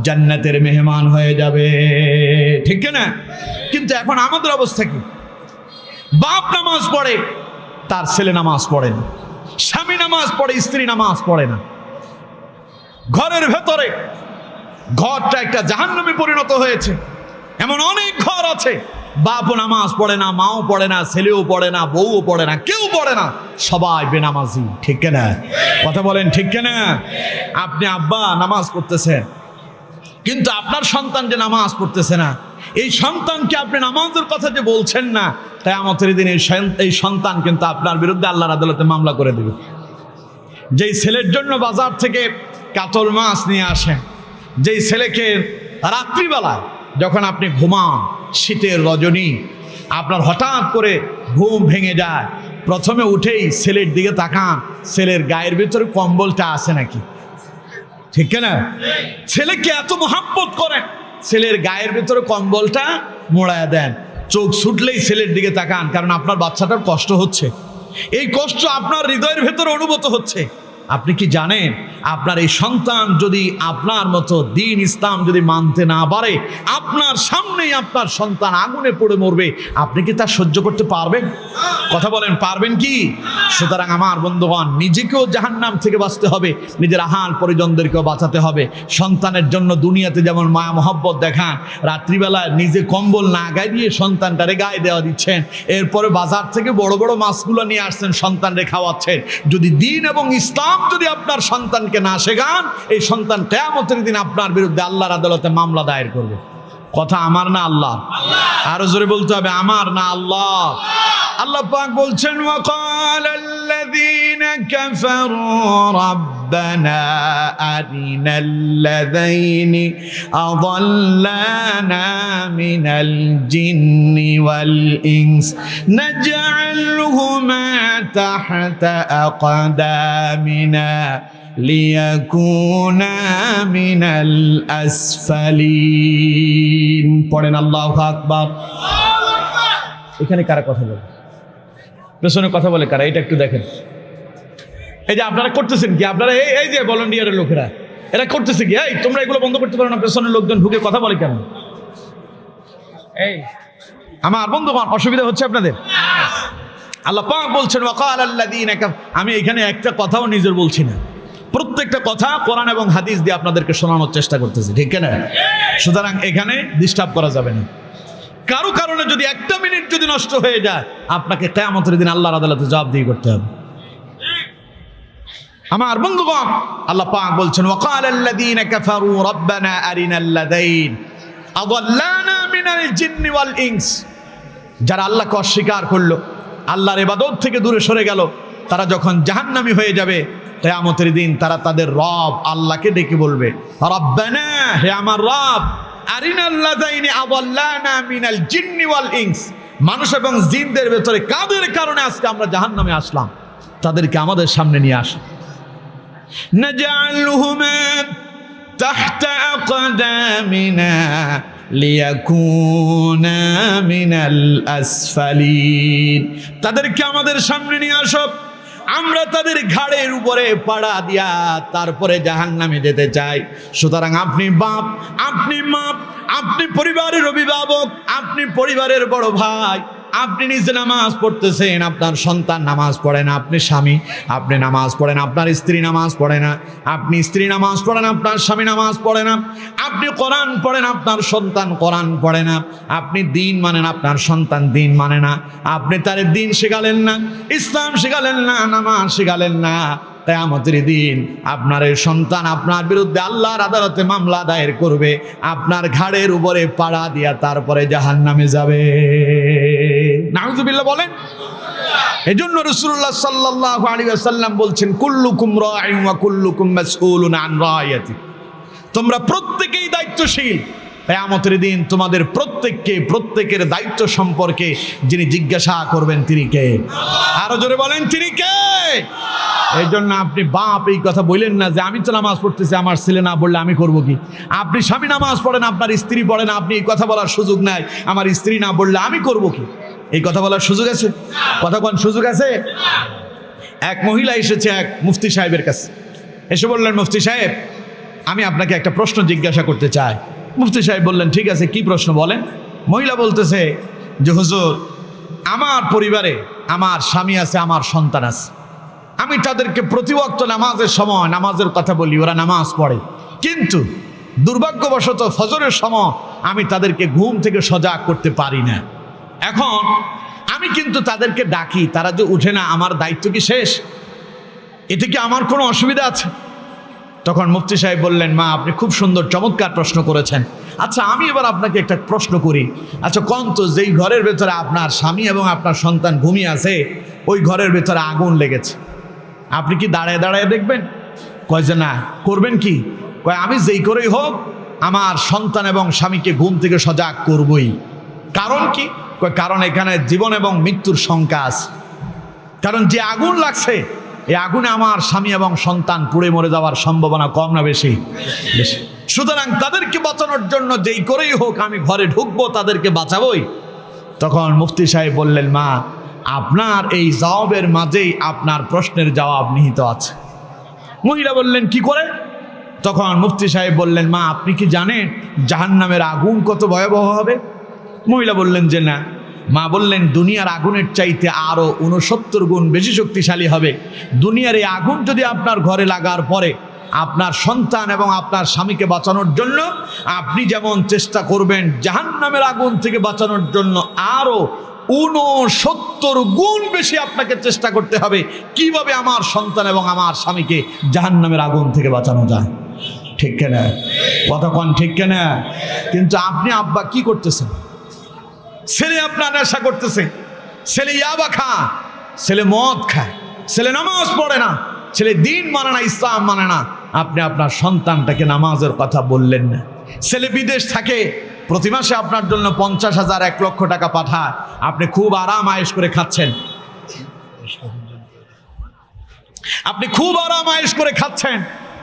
জান্নাতের মেহমান হয়ে যাবে। ঠিক না? কিন্তু এখন আমাদের অবস্থা কি? বাপ নামাজ পড়ে, তার ছেলে নামাজ পড়ে না, স্বামী নামাজ পড়ে, স্ত্রী নামাজ পড়ে না। ঘরের ভেতরে ঘরটা একটা জাহান্নামে পরিণত হয়েছে। এমন অনেক ঘর আছে, বাপও নামাজ পড়ে না, মাও পড়ে না, ছেলেও পড়ে না, বউও পড়ে না, কেউ পড়ে না, সবাই বেনামাজি। ঠিক না? কথা বলেন ঠিক না? আপনি আব্বা নামাজ পড়তেছেন, কিন্তু আপনার সন্তান যে নামাজ পড়তেছে না, এই সন্তানকে আপনি নামাজের কথা যে বলছেন না, কিয়ামতের দিন এই সন্তান কিন্তু আপনার বিরুদ্ধে আল্লাহর আদালতে মামলা করে দেবে। যেই ছেলের জন্য বাজার থেকে কাতল মাছ নিয়ে আসেন, যেই ছেলেকে রাত্রিবেলায় যখন আপনি ঘুমান, শীতের রজনী, আপনার হঠাৎ করে ঘুম ভেঙে যায়, প্রথমে উঠেই ছেলের দিকে তাকান, ছেলের গায়ের ভিতরে কম্বলটা আছে নাকি? ঠিক না? ছেলেকে এত মহাব্বত করেন, ছেলের গায়ের ভিতরে কম্বলটা মোড়ায়া দেন, চোখ ছুটলেই ছেলের দিকে তাকান, কারণ আপনার বাচ্চাটার কষ্ট হচ্ছে। এই কষ্ট আপনার হৃদয়ের ভেতরে অনুভূত হচ্ছে। আপনি কি জানেন, আপনার এই সন্তান যদি আপনার মতো দ্বীন ইসলাম যদি মানতে না পারে, আপনার সামনেই আপনার সন্তান আগুনে পড়ে মরবে, আপনি কি তা সহ্য করতে পারবেন? কথা বলেন, পারবেন কি? সুতরাং আমার বন্ধুগণ, নিজেকেও জাহান্নাম থেকে বাঁচতে হবে, নিজের আহাল পরিজনদেরকেও বাঁচাতে হবে। সন্তানের জন্য দুনিয়াতে যেমন মায়া মহব্বত দেখান, রাত্রিবেলায় নিজে কম্বল না গায়ে দিয়ে সন্তানটারে গায়ে দেওয়া দিচ্ছেন, এরপরে বাজার থেকে বড় বড় মাছগুলো নিয়ে আসছেন, সন্তানরে খাওয়াচ্ছেন। যদি দ্বীন এবং ইসলাম যদি আপনার সন্তানকে না শেখান, এই সন্তান কিয়ামতের দিন আপনার বিরুদ্ধে আল্লাহর আদালতে মামলা দায়ের করবে। কথা আমার না আল্লাহ? আরো জোরে বলতে হবে, আমার না আল্লাহ। আল্লাহ পাক বলছেন, ওয়াকালাল্লাযীনা কাফারু রাব্বানা আরিনাল্লাযীনি আযাল্লানা মিনাল জিন্নি ওয়াল ইনস নাজআলহুমা তাহতা আকদামিনা লিয়াকুনা মিনাল আসফালিন। পড়েন আল্লাহু আকবার। এখানে কারা কথা বলে? পেছনে কথা বলে কারা? এটা একটু দেখেন। এই যে আপনারা করতেছেন কি? আপনারা এই যে ভলান্টিয়ারের লোকেরা, এরা করতেছে কি? এই তোমরা এগুলো বন্ধ করতে পারো না? পেছনের লোকজন ঢুকে কথা বলে কেন? এই আমার বন্ধুগণ, অসুবিধা হচ্ছে আপনাদের? আল্লাহ পাক বলছেন, ওয়াকালাল্লাযীনা কাফারু। আমি এখানে একটা কথাও নিজের বলছি না, প্রত্যেকটা কথা কোরআন এবং হাদিস দিয়ে আপনাদেরকে শোনানোর চেষ্টা করতেছি। ঠিক না? সুতরাং এখানে ডিস্টার্ব করা যাবে না। কারো কারণে যদি একটা মিনিট যদি নষ্ট হয়ে যায়, আপনাকে কিয়ামতের দিন আল্লাহর আদালতে জবাবদিহি করতে হবে। আমার বন্ধুগণ, আল্লাহ পাক বলছেন, ওয়াকালাল্লাযীনা কাফারু রাব্বানা আরিনাল্লাযীন আযাল্লানা মিনাল জিন্নি ওয়াল ইনস। যারা আল্লাহকে অস্বীকার করলো, আল্লাহর ইবাদত থেকে দূরে সরে গেল, তারা যখন জাহান্নামী হয়ে যাবে, কিয়ামতের দিন তারা তাদের রব আল্লাহকে ডেকে বলবে, রব্বানা, হে আমার রব, আরিনাল্লাযীনা আযাল্লানা মিনাল জিন্নি ওয়াল ইনস। মানুষ এবং জিনদের ভেতরে কাদের কারণে আজকে আমরা জাহান্নামে আসলাম, তাদেরকে আমাদের সামনে নিয়ে আসো। নাজআলহুমা তাহতা আকদামিনা লিয়াকুনা মিনাল আসফালিন। তাদেরকে আমাদের সামনে নিয়ে আসো, আমরা তাদের ঘাড়ের উপরে পাড়া দিয়া তারপরে জাহান্নামে যেতে চাই। সুতরাং আপনি বাপ, আপনি মা, আপনি পরিবারের অভিভাবক, আপনি পরিবারের বড় ভাই, আপনি নিজে নামাজ পড়তেছেন, আপনার সন্তান নামাজ পড়ে না, আপনি স্বামী আপনি নামাজ পড়েন, আপনার স্ত্রী নামাজ পড়ে না, আপনি স্ত্রী নামাজ পড়েন, আপনার স্বামী নামাজ পড়ে না, আপনি কোরআন পড়েন, আপনার সন্তান কোরআন পড়ে না, আপনি দিন মানেন, আপনার সন্তান দিন মানে না, আপনি তার দিন শেখালেন না, ইসলাম শেখালেন না, নামাজ শেখালেন না। কিয়ামতের দিন আপনার এই সন্তান আপনার বিরুদ্ধে আল্লাহর আদালতে মামলা দায়ের করবে, আপনার ঘাড়ের উপরে পাড়া দিয়া তারপরে জাহান্নামে যাবে। নাউযুবিল্লাহ বলেন। এজন্য রাসূলুল্লাহ সাল্লাল্লাহু আলাইহি ওয়াসাল্লাম বলছেন, কুল্লুকুম রাঈন ওয়া কুল্লুকুম মাসউলুন আন রায়াতি। তোমরা প্রত্যেকেই দায়িত্বশীল, কিয়ামতের দিন তোমাদের প্রত্যেককে প্রত্যেকের দায়িত্ব সম্পর্কে যিনি জিজ্ঞাসা করবেন তিনি কে? আরো জোরে বলেন, তিনি কে? এই জন্য আপনি বাপ এই কথা বললেন না যে আমি তো নামাজ পড়তেছি, আমার ছেলে না পড়লে আমি করবো কি। আপনি স্বামী নামাজ পড়েন, আপনার স্ত্রী পড়ে না, আপনি এই কথা বলার সুযোগ নাই আমার স্ত্রী না পড়লে আমি করবো কি। এই কথা বলার সুযোগ আছে? কথা কোন সুযোগ আছে? এক মহিলা এসেছে এক মুফতি সাহেবের কাছে, এসে বললেন, মুফতি সাহেব আমি আপনাকে একটা প্রশ্ন জিজ্ঞাসা করতে চাই। মুফতি সাহেব বললেন, ঠিক আছে, কি প্রশ্ন বলেন। মহিলা বলতেছে যে হুজুর, আমার পরিবারে আমার স্বামী আছে, আমার সন্তান আছে, আমি তাদেরকে প্রতি ওয়াক্ত নামাজের সময় নামাজের কথা বলি, ওরা নামাজ পড়ে, কিন্তু দুর্ভাগ্যবশত ফজরের সময় আমি তাদেরকে ঘুম থেকে সজাগ করতে পারি না। এখন আমি কিন্তু তাদেরকে ডাকি, তারা যে উঠে না, আমার দায়িত্ব কি শেষ? এতে কি আমার কোনো অসুবিধা আছে? তখন মুফতি সাহেব বললেন, মা আপনি খুব সুন্দর চমৎকার প্রশ্ন করেছেন। আচ্ছা আমি এবার আপনাকে একটা প্রশ্ন করি, আচ্ছা কোন তো যেই ঘরের ভেতরে আপনার স্বামী এবং আপনার সন্তান ঘুমিয়ে আছে, ওই ঘরের ভেতরে আগুন লেগেছে, আপনি কি দাঁড়ায় দাঁড়ায় দেখবেন? কয় যে না, করবেন কি? কয় আমি যেই করেই হোক আমার সন্তান এবং স্বামীকে ঘুম থেকে সজাগ করবই। কারণ কি? কয় কারণ এখানে জীবন এবং মৃত্যুর শঙ্কা আছে, কারণ যে আগুন লাগছে এই আগুনে আমার স্বামী এবং সন্তান পুড়ে মরে যাওয়ার সম্ভাবনা কম না বেশি? বেশি। সুতরাং তাদেরকে বাঁচানোর জন্য যেই করেই হোক আমি ঘরে ঢুকবো, তাদেরকে বাঁচাবই। তখন মুফতি সাহেব বললেন, মা আপনার এই জবাবের মাঝেই আপনার প্রশ্নের জবাব নিহিত আছে। মহিলা বললেন, কি করে? তখন মুফতি সাহেব বললেন, মা আপনি কি জানেন জাহান্নামের আগুন কত ভয়াবহ হবে? মহিলা বললেন যে না। মা বললেন, দুনিয়ার আগুনের চাইতে আরো 69 গুণ বেশি শক্তিশালী হবে। দুনিয়ার এই আগুন যদি আপনার ঘরে লাগার পরে আপনার সন্তান এবং আপনার স্বামীকে বাঁচানোর জন্য আপনি যেমন চেষ্টা করবেন, জাহান্নামের আগুন থেকে বাঁচানোর জন্য আরো 69 গুণ বেশি আপনাকে চেষ্টা করতে হবে কিভাবে আমার সন্তান এবং আমার স্বামীকে জাহান্নামের আগুন থেকে বাঁচানো যায়। ঠিক কিনা? কথা কোন ঠিক কিনা? কিন্তু আপনি আব্বা কি করতেছেন? ছেলে আপনার নেশা করতেছে, ছেলে ইয়াবা খায়, ছেলে মদ খায়, ছেলে নামাজ পড়ে না, ছেলে দিন মানে না, ইসলাম মানে না। আপনি আপনার সন্তানটাকে নামাজের কথা বললেন না। ছেলে বিদেশ থাকে, প্রতি মাসে আপনার জন্য 50,000 1 লক্ষ টাকা পাঠায়, আপনি খুব আরাম আয়েশ করে খাচ্ছেন, আপনি খুব আরাম আয়েশ করে খাচ্ছেন,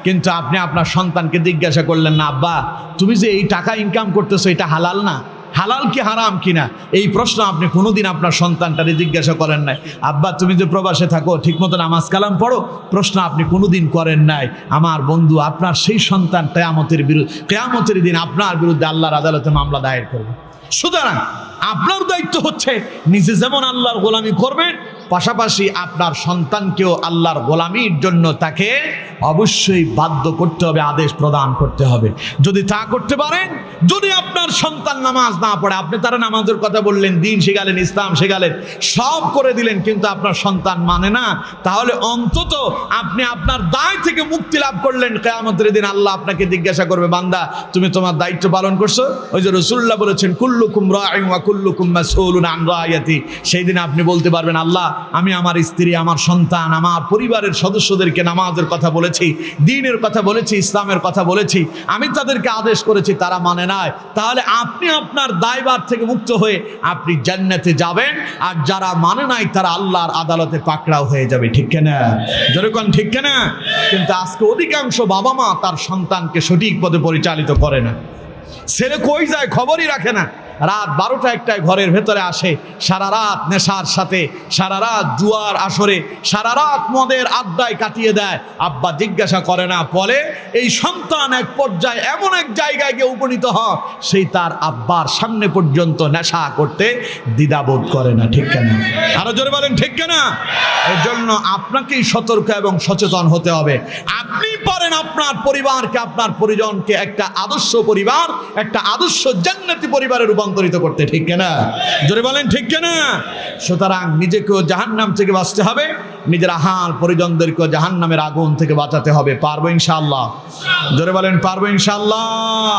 কিন্তু আপনি আপনার সন্তানকে জিজ্ঞাসা করলেন না, আব্বা তুমি যে এই টাকা ইনকাম করতেছো এটা হালাল না, হালাল কি হারাম কিনা? এই প্রশ্ন আপনি কোনোদিন আপনার সন্তানটারে জিজ্ঞাসা করেন নাই। আব্বা তুমি যে প্রবাসে থাকো ঠিকমতো নামাজ কালাম পড়ো, প্রশ্ন আপনি কোনোদিন করেন নাই। আমার বন্ধু, আপনার সেই সন্তান কিয়ামতের দিন আপনার বিরুদ্ধে আল্লাহর আদালতে মামলা দায়ের করবে। সুতরাং আপনার দায়িত্ব হচ্ছে নিজে যেমন আল্লাহর গোলামি করবেন, পাশাপাশি আপনার সন্তানকেও আল্লাহর গোলামির জন্য তাকে অবশ্যই বাধ্য করতে হবে, আদেশ প্রদান করতে হবে। যদি তা করতে পারেন, যদি আপনার সন্তান নামাজ না পড়ে, আপনি তারা নামাজের কথা বললেন, দিন শেখালেন, ইসলাম শেখালেন, সব করে দিলেন, কিন্তু আপনার সন্তান মানে না, তাহলে অন্তত আপনি আপনার দায় থেকে মুক্তি লাভ করলেন। কিয়ামতের দিন আল্লাহ আপনাকে জিজ্ঞাসা করবে, বান্দা তুমি তোমার দায়িত্ব পালন করছো? ওই যে রাসূলুল্লাহ বলেছেন, কুল্লুকুম রাঈন ওয়া কুল্লুকুম মাসউলুন আন রায়াতি। সেই দিন আপনি বলতে পারবেন, আল্লাহ আমি আমার স্ত্রী, আমার সন্তান, আমার পরিবারের সদস্যদেরকে নামাজের কথা বলেছি, দ্বীনের কথা বলেছি, ইসলামের কথা বলেছি, আমি তাদেরকে আদেশ করেছি, তারা মানে নাই। তাহলে আপনি আপনার দায়ভার থেকে মুক্ত হয়ে আপনি জান্নাতে যাবেন, আর যারা মানে নাই তারা আল্লাহর আদালতে পাকড়াও হয়ে যাবে। ঠিক কিনা? যেরকম ঠিক কিনা? কিন্তু আজকে অধিকাংশ বাবা মা তার সন্তানকে সঠিক পথে পরিচালিত করে না। ছেলে কই যায় খবরই রাখে না, রাত 12টা 1টায় ঘরের ভেতরে আসে, সারা রাত নেশার সাথে, সারা রাত জুয়ার আসরে, সারা রাত মদের আড্ডায় কাটিয়ে দেয়। আব্বা জিজ্ঞাসা করে না, বলে এই সন্তান এক পর্যায়ে এমন এক জায়গায় গিয়ে উপনীত হয়, সেই তার আব্বার সামনে পর্যন্ত নেশা করতে দ্বিধাবোধ করে না। ঠিক কেনা? আরো জোরে বলেন ঠিক কেনা? এর জন্য আপনাকেই সতর্ক এবং সচেতন হতে হবে। আপনি পারেন আপনার পরিবারকে, আপনার পরিজনকে একটা আদর্শ পরিবার, একটা আদর্শ জান্নাতি পরিবারে রূপান্তরিত করতে। ঠিক কেনা? জোরে বলেন ঠিক কেনা? সুতরাং নিজেকেও জাহান্নাম থেকে বাঁচতে হবে, নিজের আহাল পরিজনদেরকেও জাহান্নামের আগুন থেকে বাঁচাতে হবে। পারবো ইনশাআল্লাহ? জোরে বলেন পারবো ইনশাআল্লাহ?